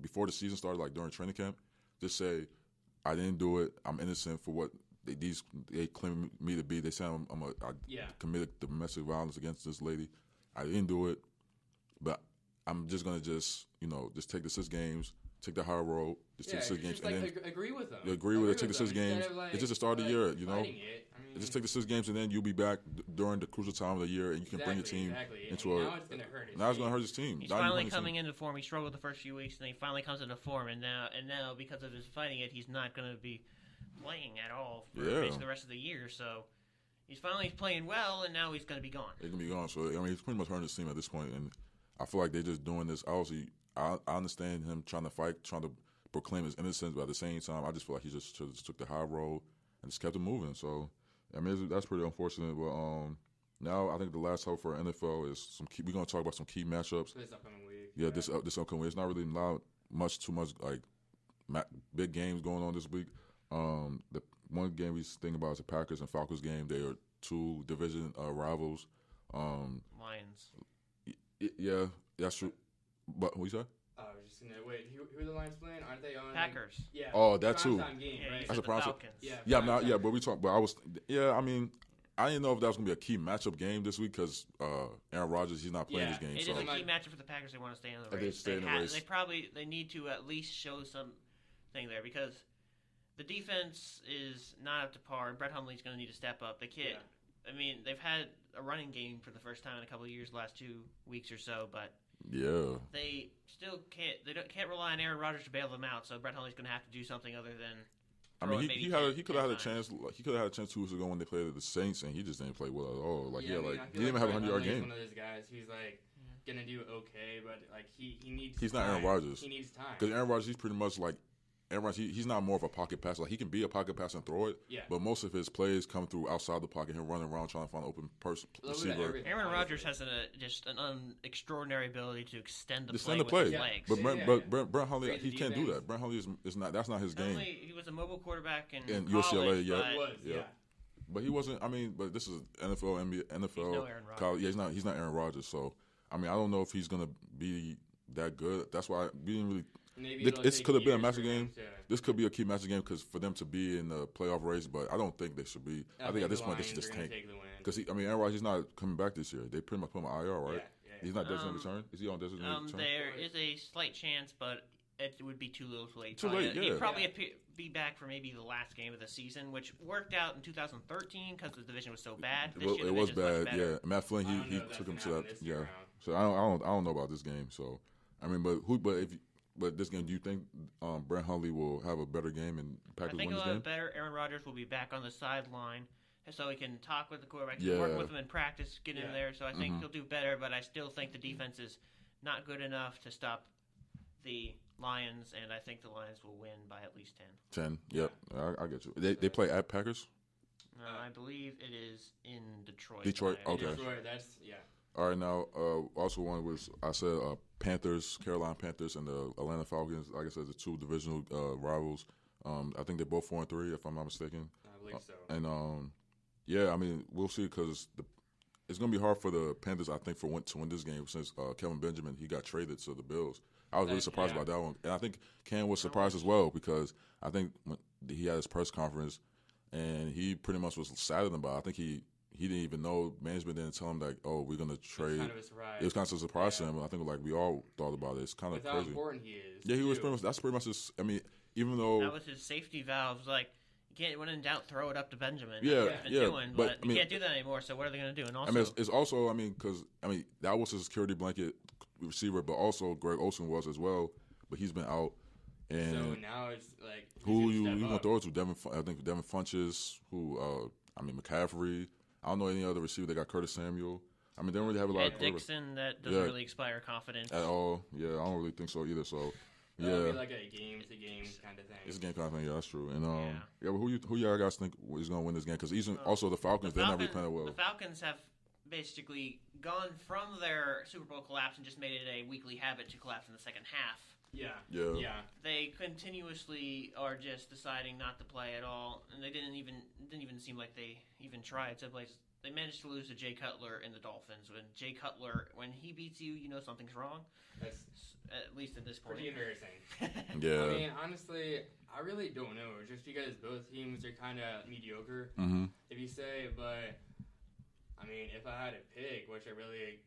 before the season started, like during training camp, just say I didn't do it. I'm innocent for what they claim me to be. They say I committed domestic violence against this lady. I didn't do it, but I'm just gonna just take the 6 games, take the high road, take the 6 games, and then agree with them. Agree with it. Take the 6 games. It's just the start of the year, Just take the 6 games, and then you'll be back during the crucial time of the year, and you can bring your team into now it's gonna hurt his Now it's gonna hurt his team. He's finally coming into form. He struggled the first few weeks, and he finally comes into form. And now because of his fighting it, he's not gonna be playing at all for basically the rest of the year. So. He's finally playing well, and now he's going to be gone. He's going to be gone. So, I mean, he's pretty much hurting his team at this point. And I feel like they're just doing this. Obviously, I understand him trying to fight, trying to proclaim his innocence, but at the same time, I just feel like he just took the high road and just kept it moving. So, I mean, that's pretty unfortunate. But now I think the last hope for NFL is we're going to talk about some key matchups. This upcoming week. Yeah, this upcoming week. It's not really too much like big games going on this week. The one game we think about is the Packers and Falcons game. They are 2 division rivals. Lions. Yeah, that's true. But what you say? I was just gonna wait. Who are the Lions playing? Aren't they on Packers? Yeah. Oh, that too. Game, right? That's a problem. Yeah. But we talk. But I was. Yeah, I mean, I didn't know if that was gonna be a key matchup game this week because Aaron Rodgers, he's not playing this game. It is a key matchup for the Packers. They want to stay in the race. They need to at least show something there because. The defense is not up to par. Brett Hundley's going to need to step up. The kid, I mean, they've had a running game for the first time in a couple of years, last 2 weeks or so, but they still can't. They can't rely on Aaron Rodgers to bail them out. So Brett Hundley's going to have to do something other than. I mean, he could have had a chance. He could have had a chance 2 weeks ago when they played the Saints, and he just didn't play well at all. He didn't even have a 100-yard game. One of those guys who's like, gonna do okay, but like he needs. He's time. not Aaron Rodgers. He needs time. Because Aaron Rodgers, he's pretty much like Aaron Rodgers. He's not more of a pocket passer. Like he can be a pocket passer and throw it. Yeah. But most of his plays come through outside the pocket. Him running around trying to find an open receiver. Aaron Rodgers has just an extraordinary ability to extend the Extend play the with play. his legs. But Brent Hundley, Great he can't do defense. that. Brent Hundley is not. That's not his game. He was a mobile quarterback in UCLA, college, yeah. but He was, Yeah. But he wasn't. I mean, but this is NFL, NBA, NFL. He's no Aaron Rodgers. College. Yeah, he's not Aaron Rodgers. So I mean, I don't know if he's gonna be that good. That's why we didn't really. Maybe This could have been a years matchup for him game. to- This could be a key matchup game because for them to be in the playoff race, but I don't think they should be. I think at this point they should just tank. Because Aaron Rodgers, he's not coming back this year. They pretty much put him on IR, right? Yeah. He's not designated return. Is he on designated return? There is a slight chance, but it would be too little, too late. Too late, yeah. He'd probably be back for maybe the last game of the season, which worked out in 2013 because the division was so bad. This year, It the was division's much bad, better. yeah. Matt Flynn, I don't he know if took that's him to gonna that, happen this yeah. year So I don't know about this game. So I mean, but this game, do you think Brent Hundley will have a better game and Packers I think win he'll this have game? better. Aaron Rodgers will be back on the sideline, so he can talk with the quarterback, Yeah. work with him in practice, get in Yeah. there. So I think he'll do better, but I still think the defense is not good enough to stop the Lions, and I think the Lions will win by at least 10. 10. Yep, I get you. They play at Packers. I believe it is in Detroit. Detroit, okay. Detroit, that's All right, now also one was I said Panthers, Carolina Panthers, and the Atlanta Falcons. Like I said, the two divisional rivals. I think they're both 4-3, if I'm not mistaken. I believe so. And yeah, I mean we'll see because it's gonna be hard for the Panthers, I think, to win this game since Kelvin Benjamin he got traded to the Bills. I was really surprised about that one, and I think Cam was surprised as well because I think when he had his press conference and he pretty much was sad about it. I think he didn't even know, management didn't tell him like, oh, we're gonna trade. It's kind of a surprise. It was kind of a surprise to him. I think like we all thought about it. It's kind of With how crazy. important he is. Yeah, he was too. that's pretty much his. I mean, even though That was his safety valves. Like, you can't, when in doubt, throw it up to Benjamin. Yeah, That's what he's been doing, but, but I mean- you can't do that anymore. So what are they going to do? And also, I mean, it's also, I mean, because, I mean, that was his security blanket receiver, but also Greg Olsen was as well, but he's been out. And So now it's like who he's you gonna going to step throw it to? I think Devin Funches, McCaffrey. I don't know any other receiver. They got Curtis Samuel. I mean, they don't really have a lot Ed of quarterbacks Dixon, that doesn't Yeah. really inspire confidence. at all. Yeah, I don't really think so either. So, That'll yeah. be like a game-to-game kind of thing. It's a game kind of thing. Yeah, that's true. And Yeah. but who y'all guys think is going to win this game? Because also the Falcons, they're not really playing well. The Falcons have basically gone from their Super Bowl collapse and just made it a weekly habit to collapse in the second half. Yeah. Yeah. Yeah. They continuously are just deciding not to play at all, and they didn't even seem like they even tried. So they managed to lose to Jay Cutler and the Dolphins. When Jay Cutler, when he beats you, you know something's wrong. That's At least at this point. pretty embarrassing. Yeah. I mean, honestly, I really don't know. Just because both teams are kind of mediocre, Mm-hmm. if you say. But I mean, if I had to pick, which I really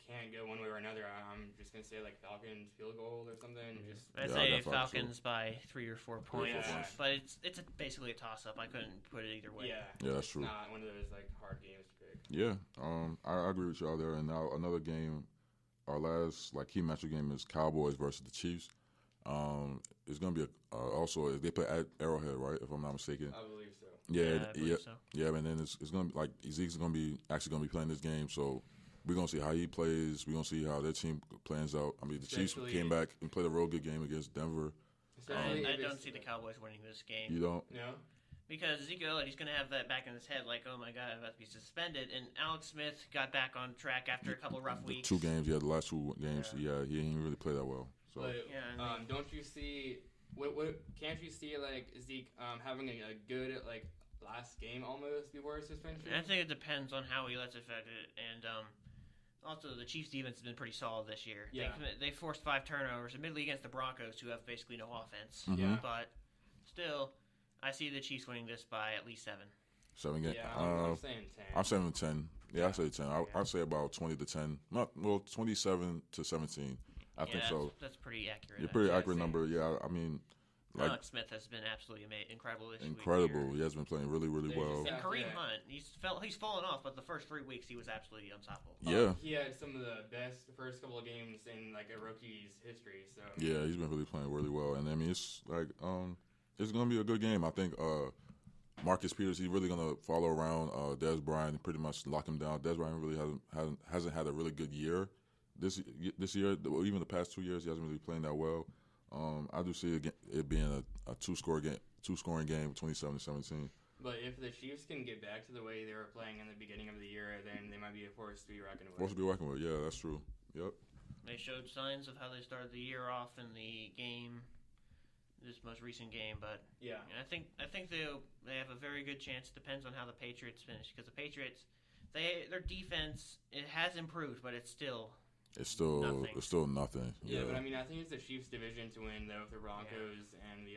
can't go one way or another, I'm just gonna say like Falcons field goal or something. Just I'd Yeah, I say got Falcons, Falcons by 3 or 4 points, Yeah. but it's basically a toss-up. I couldn't put it either way. yeah, Yeah, that's it's true. not one of those like hard games to pick. Yeah, I agree with y'all there. And now another game, our last key matchup game is Cowboys versus the Chiefs. It's gonna be also they play at Arrowhead, right? If I'm not mistaken. I believe so. Yeah, I believe so. yeah. And then it's gonna be like Zeke's gonna be playing this game, so we're gonna see how he plays. We're gonna see how their team plans out. I mean, the Chiefs Especially- came back and played a real good game against Denver. Especially I if don't it's- see the Cowboys winning this game. You don't? No. Because Ezekiel Elliott, he's going to have that back in his head, like, oh my God, I'm about to be suspended. And Alex Smith got back on track after a couple rough weeks. 2 games, the last 2 games. Yeah, he didn't really play that well. So But Yeah, and don't you see? What can't you see like Zeke having a good like last game almost before his suspension? I think it depends on how he lets it affect it. And also, the Chiefs' defense has been pretty solid this year. Yeah. They forced 5 turnovers, admittedly against the Broncos, who have basically no offense. Mhm. Yeah. But still, I see the Chiefs winning this by at least 7. 7 games. Yeah, I'm saying 10. I'm saying 10. Yeah, I say 10. I'd say about 20-10. 27-17. I think so. That's pretty accurate. You're pretty Yeah, accurate same. number. Yeah, I mean, like Alex Smith has been absolutely incredible this incredible. week. He has been playing really, really They well. just And Yeah. Kareem Hunt, he's fallen off, but the first 3 weeks he was absolutely unstoppable. Yeah, He had some of the best first couple of games in like a rookie's history. So yeah, he's been really playing really well. And I mean, it's like it's gonna be a good game. I think Marcus Peters, he's really gonna follow around Dez Bryant and pretty much lock him down. Dez Bryant really hasn't had a really good year, this year, well, even the past 2 years, he hasn't really playing that well. I do see it being a two-scoring game, 27-17. But if the Chiefs can get back to the way they were playing in the beginning of the year, then they might be a force to be reckoned with. Force to be reckoned with, yeah, that's true. Yep. They showed signs of how they started the year off in the game, this most recent game. But yeah, I think they have a very good chance. Depends on how the Patriots finish, because the Patriots, their defense, it has improved, but it's still nothing. Yeah, but I mean, I think it's the Chiefs' division to win, though, with the Broncos and the.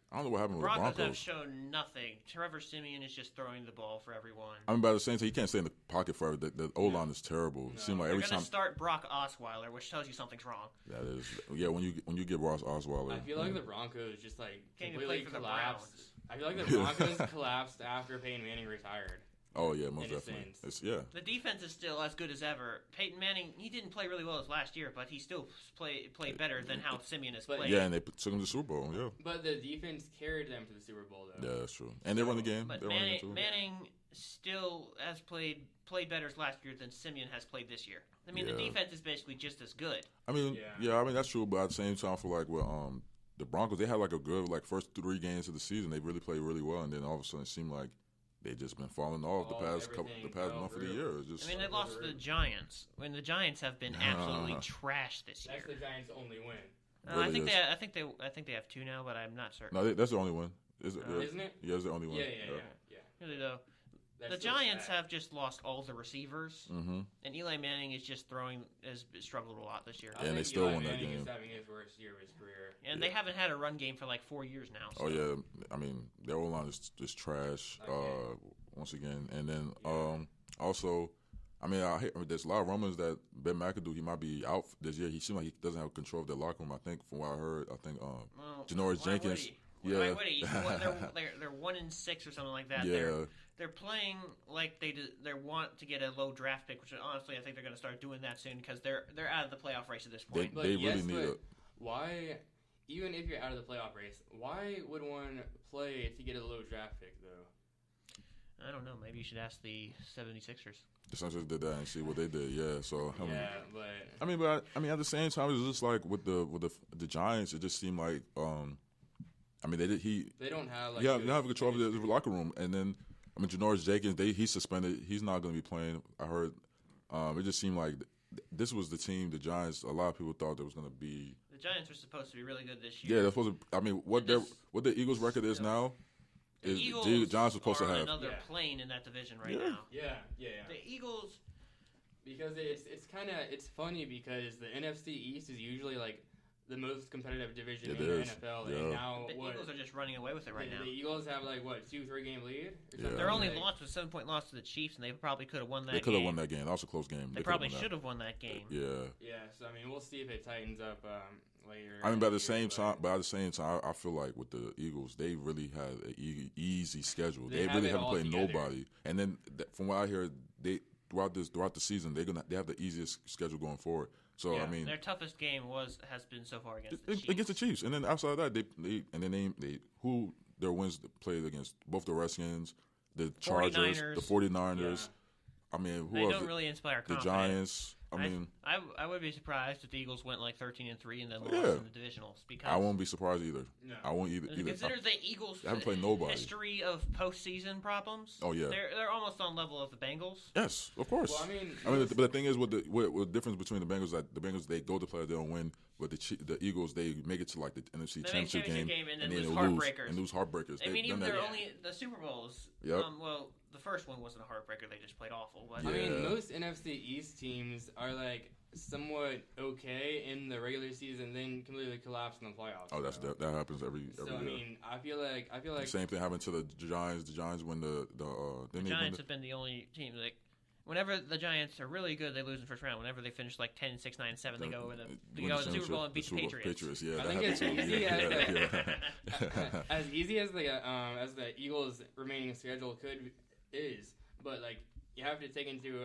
I don't know what happened with the Broncos. Broncos. Have shown nothing. Trevor Siemian is just throwing the ball for everyone. I mean, by the same time, he can't stay in the pocket forever. The O-line is terrible. No. It seems like every time. They're going to start Brock Osweiler, which tells you something's wrong. That is, yeah. When you get Ross Osweiler, I feel like the Broncos just completely collapsed. I feel like the Broncos collapsed after Peyton Manning retired. Oh, yeah, most definitely. The defense is still as good as ever. Peyton Manning, he didn't play really well as last year, but he still played better than how Siemian has played. Yeah, and they took him to the Super Bowl, yeah. But the defense carried them to the Super Bowl, though. Yeah, that's true. And they run the game. But Manning still has played better last year than Siemian has played this year. I mean, the defense is basically just as good. I mean, I mean, that's true, but at the same time, for the Broncos, they had a good first 3 games of the season. They really played really well, and then all of a sudden it seemed like they just been falling off the past month of the year. They lost to the Giants. When the Giants have been absolutely trashed this year. That's the Giants' only win. I think they have 2 now, but I'm not certain. No, that's the only one. Isn't it? Yeah, it's the only one. Yeah. Really though, the Giants have just lost all the receivers, and Eli Manning is just has struggled a lot this year. And they still won that game. He's having his worst year of his career. And they haven't had a run game for 4 years now. So. Oh yeah, I mean their O-line is just trash once again. And then also, I mean there's a lot of rumors that Ben McAdoo, he might be out this year. He seems like he doesn't have control of their locker room. I think from what I heard, Janoris Jenkins. Yeah, they're 1-6 or something like that. Yeah. They're playing like they want to get a low draft pick, which honestly I think they're going to start doing that soon because they're out of the playoff race at this point. They really need it. Why, even if you're out of the playoff race, why would one play to get a low draft pick though? I don't know. Maybe you should ask the 76ers. The Sixers did that and see what they did. Yeah, so but I mean, at the same time, it's just like with the Giants, it just seemed like I mean they don't have they don't have control of the locker room, and then. I mean, Janoris Jenkins, he's suspended. He's not going to be playing. I heard. It just seemed like this was the team, the Giants. A lot of people thought there was going to be. The Giants were supposed to be really good this year. Yeah, they're supposed to. I mean, what the Eagles' record is now is the Giants are supposed to have another plane in that division now. Yeah. The Eagles. Because it's funny because the NFC East is usually the most competitive division in the NFL, and now the Eagles are just running away with it right now. The Eagles have 2-3 game lead. Their only loss was 7-point loss to the Chiefs, and they probably could have won that. They could have won that game. That was a close game. They probably should have won that game. Yeah. So I mean, we'll see if it tightens up later. I mean, but at the same time, I feel like with the Eagles, they really had an easy schedule. They really haven't played nobody, and then from what I hear, they throughout the season, they have the easiest schedule going forward. So I mean, their toughest game has been so far against the Chiefs, and then outside of that, they who their wins played against both the Redskins, the Chargers, the 49ers. Yeah. I mean, they don't really inspire confidence. The Giants. I would be surprised if the Eagles went 13-3 and then lost in the divisionals. Because I won't be surprised either. No. I won't either. Consider the Eagles' haven't played nobody. History of postseason problems. Oh yeah, they're almost on level of the Bengals. Yes, of course. Well, but the thing is, what the difference between the Bengals, that the Bengals they go to play, they don't win. But the Eagles, they make it to the NFC Championship game and then lose heartbreakers. And lose heartbreakers. I mean, even the Super Bowls. Yep. Well, the first one wasn't a heartbreaker; they just played awful. But I mean, most NFC East teams are somewhat okay in the regular season, then completely collapse in the playoffs. Oh, that happens every year. I mean, I feel like the same thing happened to the Giants. The Giants win the Giants have been the only team whenever the Giants are really good, they lose in the first round. Whenever they finish 10, 6, 9, 7, they go to the Super Bowl and beat the Patriots. Yeah, I think it's easy as easy as the Eagles' remaining schedule is, but you have to take into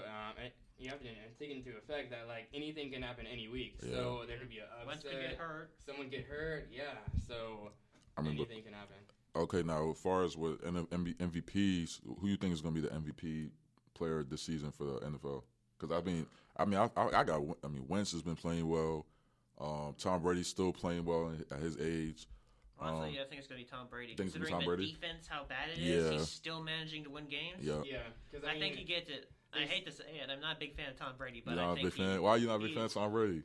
effect that anything can happen any week. Yeah. So there could be an upset. Someone get hurt. Yeah. So anything can happen. Okay, now as far as with MVPs, who you think is going to be the MVP player this season for the NFL? Because Wentz has been playing well. Tom Brady's still playing well at his age. Honestly, I think it's going to be Tom Brady. Think it's gonna be Considering Tom the Brady? defense, how bad it Yeah. is, he's still managing to win games. Yeah. Yeah, because I think he gets it. I hate to say it, I'm not a big fan of Tom Brady, but You're I not a think big fan? Why are you not a big fan of Tom Brady?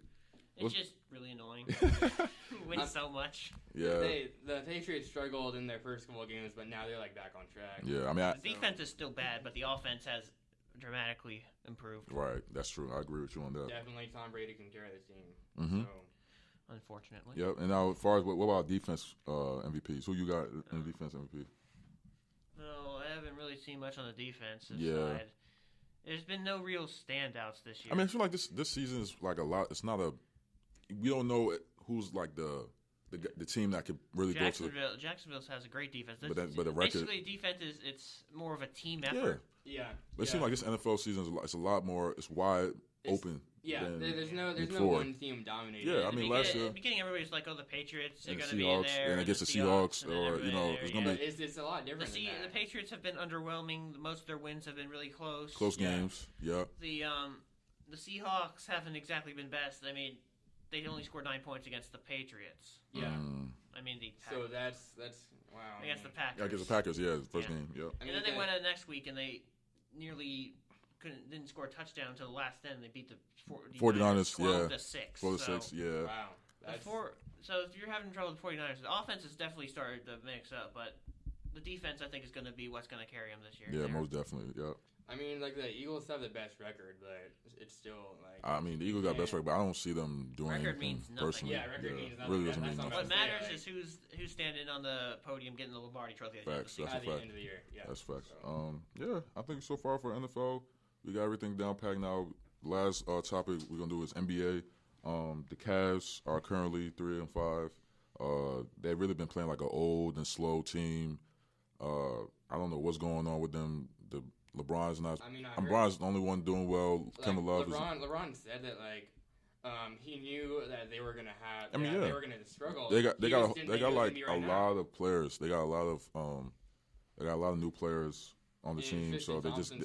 It's just really annoying. He wins so much. Yeah. The Patriots struggled in their first couple of games, but now they're back on track. Yeah, The defense is still bad, but the offense has dramatically improved. Right, that's true. I agree with you on that. Definitely Tom Brady can carry the team. Mm-hmm. So. Unfortunately. Yep. And now, as far as what about defense MVPs? Who you got in the defense MVP? No, I haven't really seen much on the defensive Yeah. side. There's been no real standouts this year. I feel like this season is a lot. It's not a. We don't know who's the team that could really go to. Jacksonville has a great defense. But the record. Basically, defense it's more of a team effort. Yeah. But it seems like this NFL season is a lot more. It's wide open. Yeah, there's no one team dominating. Yeah, last year. At the beginning, everybody's like, "Oh, the Patriots are And going the to be in Seahawks, there," and against the Seahawks, or it's going to be It's a lot different. The Patriots have been underwhelming. Most of their wins have been really close. close games. Yeah. The Seahawks haven't exactly been best. They only scored 9 points against the Patriots. Yeah. So that's wow. Against the Packers. Yeah, against the Packers. Yeah, the first game. Yeah. And then they went out next week and they nearly didn't score a touchdown until the last end. They beat the 49ers 12-6. 12-6. Yeah. Wow. So if you're having trouble with the 49ers, the offense has definitely started to mix up, but the defense I think is going to be what's going to carry them this year. Yeah, most definitely. Yeah. The Eagles have the best record, but it's still the Eagles got best record, but I don't see them doing record anything means nothing. personally. Yeah, record means nothing. Really doesn't mean nothing. What matters is who's standing on the podium getting the Lombardi Trophy at Facts. the end of the That's a fact. end of the year. Yeah. That's facts. So. Yeah, I think so far for NFL, we got everything down packed now. Last topic we're gonna do is NBA. The Cavs are currently 3-5. They've really been playing like an old and slow team. I don't know what's going on with them. LeBron's not. LeBron's the only one doing well. Kevin Love. LeBron said that he knew that they were gonna have. They were gonna struggle. They got a lot of players. They got a lot of new players on the team. So they just.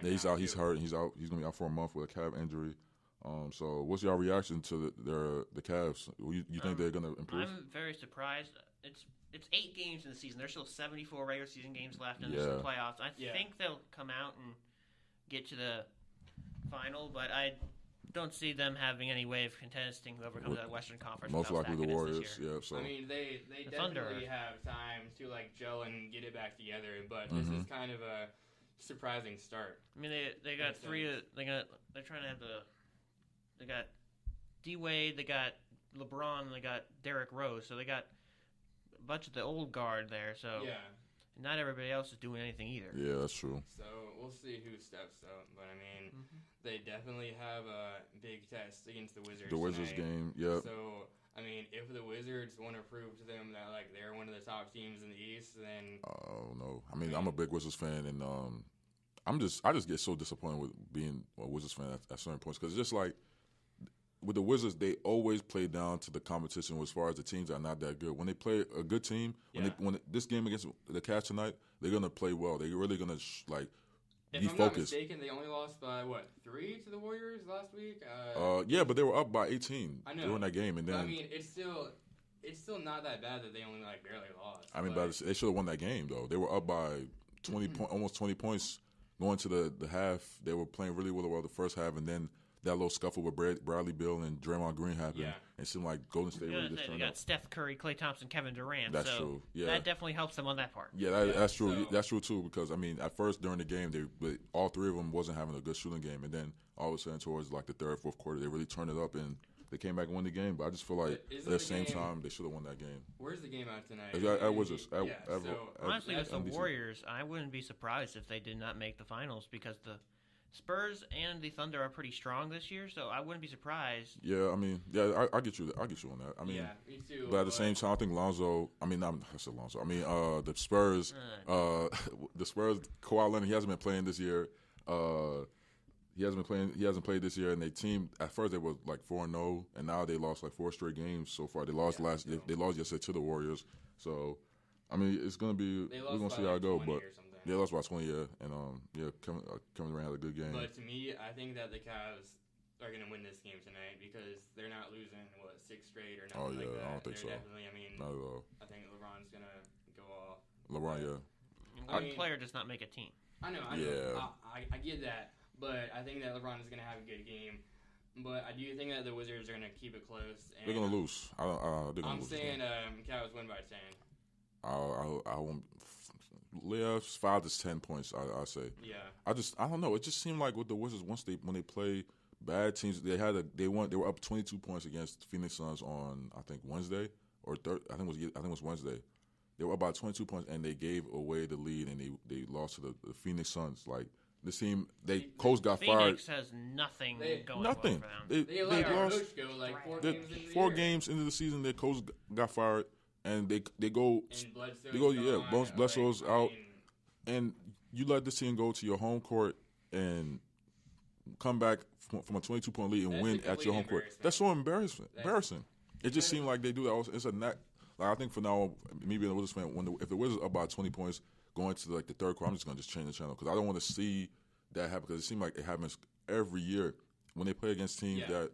He's out. He's hurt. He's out. He's gonna be out for a month with a calf injury. So what's your reaction to the Cavs? You think they're gonna improve? I'm very surprised. It's 8 games in the season. There's still 74 regular season games left, and there's some playoffs. I think they'll come out and get to the final, but I don't see them having any way of contesting whoever comes out of the Western Conference. Most likely the Warriors. Yeah. So they definitely have time to gel and get it back together, but this is kind of a surprising start. They got they're trying to have they got D Wade, they got LeBron, they got Derrick Rose, so they got a bunch of the old guard there, so not everybody else is doing anything either. Yeah, that's true. So we'll see who steps up, but they definitely have a big test against the Wizards. The Wizards game, yeah. So if the Wizards want to prove to them that they're one of the top teams in the East, then no. I'm a big Wizards fan, and I just get so disappointed with being a Wizards fan at certain points because it's just with the Wizards, they always play down to the competition as far as the teams that are not that good. When they play a good team, when this game against the Cavs tonight, they're gonna play well. They're really gonna If I'm not mistaken, they only lost by 3 to the Warriors last week. But they were up by 18 during that game, and then it's still not that bad that they only barely lost. But they should have won that game though. They were up by 20 almost 20 points going to the half. They were playing really well the first half, and then that little scuffle with Bradley Beal and Draymond Green happened. Yeah. It seemed like Golden State really just turned They got up. Steph Curry, Klay Thompson, Kevin Durant. That's true. Yeah, that definitely helps them on that part. Yeah, that's true. So, that's true too because at first during the game, all three of them wasn't having a good shooting game, and then all of a sudden towards the third, fourth quarter, they really turned it up and they came back and won the game. But I just feel like at the same time they should have won that game. Where's the game at tonight? At Wizards. Honestly, with the Warriors, I wouldn't be surprised if they did not make the finals because the Spurs and the Thunder are pretty strong this year, so I wouldn't be surprised. Yeah, I get you. I get you on that. Me too. But at the same time, I think Lonzo. The Spurs. The Spurs. Kawhi Leonard. He hasn't been playing this year. He hasn't played this year, and they team at first they were 4-0, and now they lost 4 straight games so far. They lost They lost yesterday to the Warriors. So, it's gonna be. We're gonna see how it goes, but. They lost by 20, and Kevin Durant had a good game. But to me, I think that the Cavs are going to win this game tonight because they're not losing, 6 straight or Oh, nothing yeah, like that. I don't think They're so. definitely, Not at all. I think LeBron's going to go off. LeBron, yeah. One player does not make a team. I know. Yeah. I get that. But I think that LeBron is going to have a good game. But I do think that the Wizards are going to keep it close. And They're going to lose. I'm saying Cavs win by 10. I won't. Yeah, 5 to 10 points. I say. Yeah. I don't know. It just seemed like with the Wizards when they play bad teams, they were up 22 points against Phoenix Suns on I think Wednesday or I think it was Wednesday. They were about 22 points and they gave away the lead and they lost to the Phoenix Suns. Like this team, coach got fired. Phoenix has nothing going Nothing. Well for them. They let their coach go like 4 games into the four year. games into the season. Their coach got fired. And they go, And Bledsoe's out, and you let this team go to your home court and come back from a 22-point lead and win at your home court. That's so embarrassing. It just seemed like they do that. It's a like I think for now, me being a Wizards fan, if the Wizards are up by 20 points going to like the third quarter, I'm just gonna change the channel because I don't want to see that happen because it seems like it happens every year when they play against teams that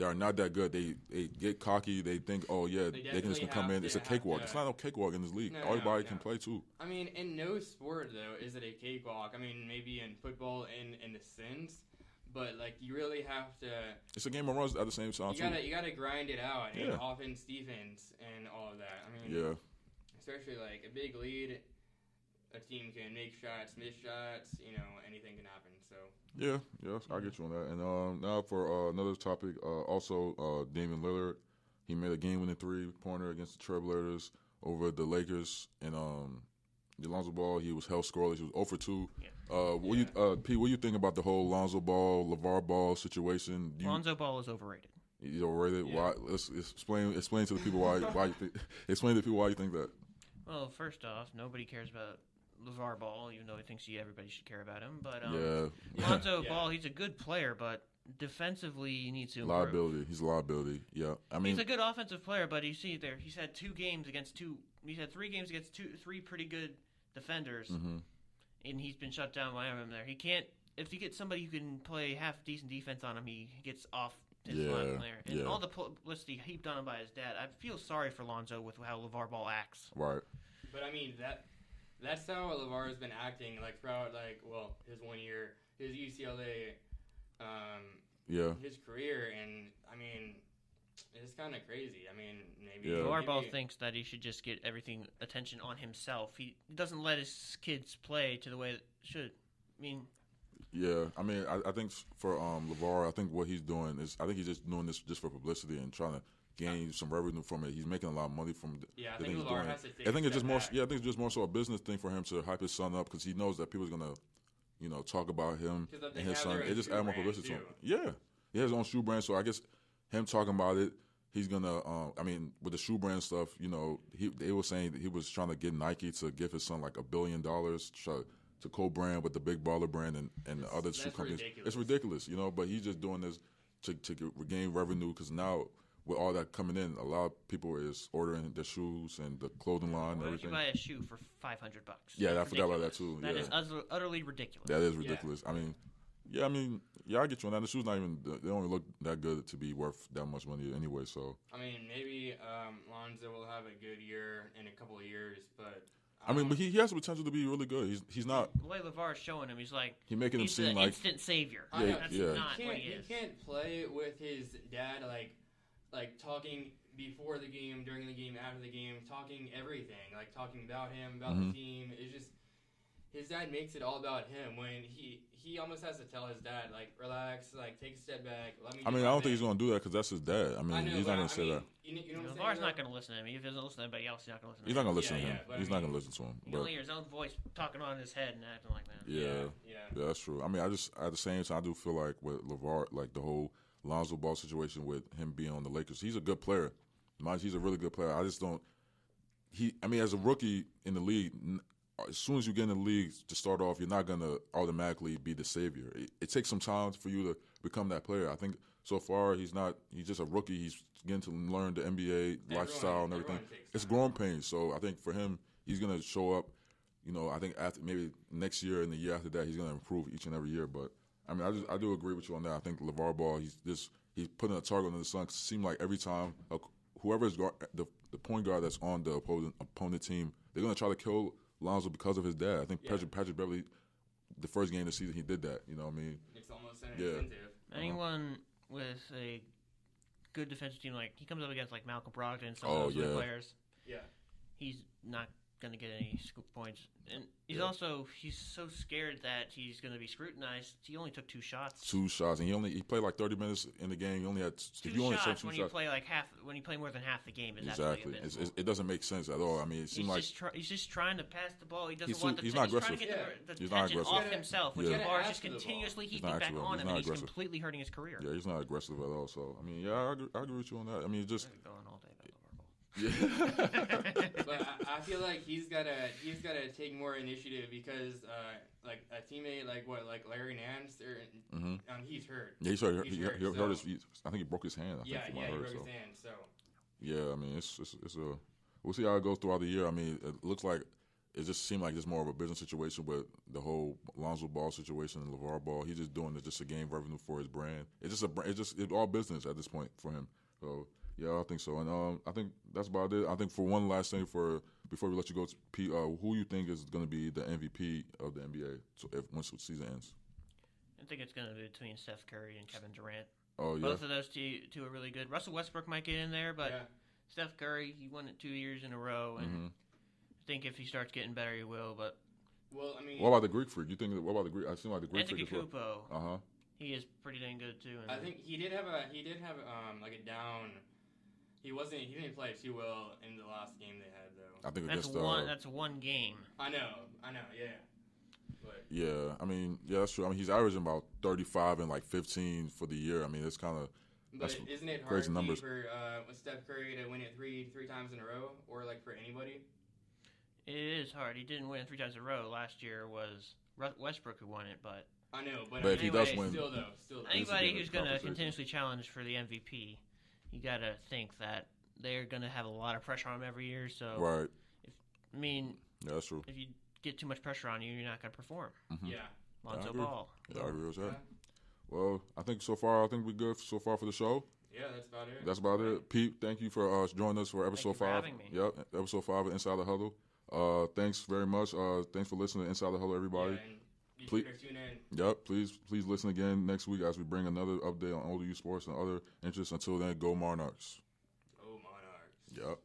are not that good. They get cocky. They think, oh yeah, they can just come in. It's a cakewalk. It's not no cakewalk in this league. Everybody can play too. I mean, in no sport though is it a cakewalk. I mean, maybe in football in a sense, but like you really have to. It's a game of runs at the same time too. You gotta grind it out and offense, defense, and all of that. I mean, especially like a big lead. A team can make shots, miss shots, anything can happen. So I get you on that. And now for another topic, also Damian Lillard, he made a game-winning 3-pointer against the Trailblazers over the Lakers. And Lonzo Ball, he was held scoreless. He was 0 for 2. Yeah. Pete, what do you think about the whole Lonzo Ball, LeVar Ball situation? Lonzo Ball is overrated. He's overrated. Yeah. Why? Let's explain to the people why you think. Explain to the people why you think that. Well, first off, nobody cares about LeVar Ball, even though he thinks everybody should care about him. But Lonzo Ball, he's a good player, but defensively he needs to improve. He's a liability. Yeah, I mean he's a good offensive player, but you see there he's had 3 games against 3 pretty good defenders, and he's been shut down by him there. He can't. If you get somebody who can play half decent defense on him, he gets off his line there. And all the publicity heaped on him by his dad. I feel sorry for Lonzo with how LeVar Ball acts. Right. But I mean that's how LeVar has been acting throughout his 1 year, his UCLA, his career, and I mean it's kind of crazy. I mean maybe LeVar Ball thinks that he should just get everything attention on himself. He doesn't let his kids play to the way it should. I mean. Yeah, I mean, I think for LeVar, I think what he's doing is, I think he's just doing this just for publicity and trying to gain some revenue from it. He's making a lot of money from I think LeVar has to take I think it's just more. Yeah, I think it's just more so a business thing for him to hype his son up because he knows that people's gonna, talk about him and his son. It just adds more publicity to him. Yeah, he has his own shoe brand, so I guess him talking about it, he's gonna. I mean, with the shoe brand stuff, they were saying that he was trying to get Nike to give his son like $1 billion to co-brand with the Big Baller brand and the other shoe companies. Ridiculous. It's ridiculous, but he's just doing this to regain revenue because now with all that coming in, a lot of people is ordering the shoes and the clothing line and everything. Why would you buy a shoe for $500? Yeah, I forgot about that too. That is utterly ridiculous. That is ridiculous. Yeah. I get you on that. The shoes not even, they don't even look that good to be worth that much money anyway. So I mean, maybe Lonzo will have a good year in a couple of years, but. But he has the potential to be really good. He's not. The way LeVar is showing him, he's making him seem like instant savior. Yeah, That's not what he is. He can't play with his dad like talking before the game, during the game, after the game, talking everything, talking about him, about the team. It's just his dad makes it all about him when he almost has to tell his dad relax, take a step back. I don't think he's gonna do that because that's his dad. He's not gonna say that. LeVar's not gonna listen to him. If he doesn't listen to anybody else, he's not gonna listen to him. He's not gonna listen to him. He's not gonna listen to him. You only hear his own voice talking on his head and acting like that. Yeah, that's true. I just at the same time, I do feel like with LeVar, the whole Lonzo Ball situation with him being on the Lakers, he's a good player. He's a really good player. I just don't. As a rookie in the league, as soon as you get in the league to start off, you're not gonna automatically be the savior. It takes some time for you to become that player. I think so far he's not. He's just a rookie. He's getting to learn the NBA lifestyle and everything. It's growing pains. So I think for him, he's gonna show up. I think after maybe next year and the year after that, he's gonna improve each and every year. But I mean, I do agree with you on that. I think LeVar Ball, he's putting a target on the sun. It seems like every time whoever is the point guard that's on the opponent team, they're gonna try to kill Lonzo because of his dad. I think Patrick Beverly, the first game of the season, he did that. You know what I mean? It's almost an incentive. Anyone with a good defensive team, like he comes up against like Malcolm Brogdon, some of those other players. Yeah. He's not going to get any scoop points, and he's so scared that he's going to be scrutinized. He only took 2 shots. 2 shots, and he played like 30 minutes in the game. He only had 2 shots when you play when you play more than half the game. Exactly, it doesn't make sense at all. I mean, it seems like he's just trying to pass the ball. He doesn't he's want the he's not aggressive. He's trying to get the He's not attention aggressive. off himself, which LeVar is just After the continuously He's heaping not back aggressive. on He's him, not and he's aggressive. completely hurting his career. Yeah, he's not aggressive at all. So I mean, I agree with you on that. I mean, just Going all day about LeVar Ball. But I feel like he's gotta take more initiative because like a teammate like Larry Nance he's hurt. Yeah, he's hurt. He's He hurt, hurt his. I think he broke his hand. He broke his hand. So yeah, I mean, it's a. We'll see how it goes throughout the year. I mean, it looks like it just seemed like it's more of a business situation with the whole Lonzo Ball situation and LeVar Ball. He's just doing it just to gain revenue for his brand. It's all business at this point for him. So. Yeah, I think so, and I think that's about it. I think for one last thing, before we let you go, Pete, who you think is going to be the MVP of the NBA? So once the season ends, I think it's going to be between Steph Curry and Kevin Durant. Oh yeah, both of those two are really good. Russell Westbrook might get in there, but Steph Curry, he won it 2 years in a row, and I think if he starts getting better, he will. But I mean, what about the Greek freak? You think? What about the Greek? I seem like the Greek freak as well. Antetokounmpo. He is pretty dang good too. I think he did have like a down. He didn't play too well in the last game they had though. I think that's one game. I know, yeah. But yeah, I mean, that's true. I mean, he's averaging about 35 and like 15 for the year. I mean, it's kind of. But isn't it hard for Steph Curry to win it three times in a row, or like for anybody? It is hard. He didn't win it 3 times in a row. Last year was Westbrook who won it, but. I know, but if he does win, still anybody who's going to continuously challenge for the MVP. You got to think that they're going to have a lot of pressure on them every year. So, right. Yeah, that's true. If you get too much pressure on you, you're not going to perform. Mm-hmm. Yeah. Lonzo Ball. Yeah, I agree with that. Well, I think we're good so far for the show. Yeah, that's about it. That's about it. Pete, thank you for joining us for episode 5. For having me. Yep, episode 5 of Inside the Huddle. Thanks very much. Thanks for listening to Inside the Huddle, everybody. Yeah, please tune in. Yep, please listen again next week as we bring another update on ODU sports and other interests. Until then, go Monarchs. Go Monarchs. Yep.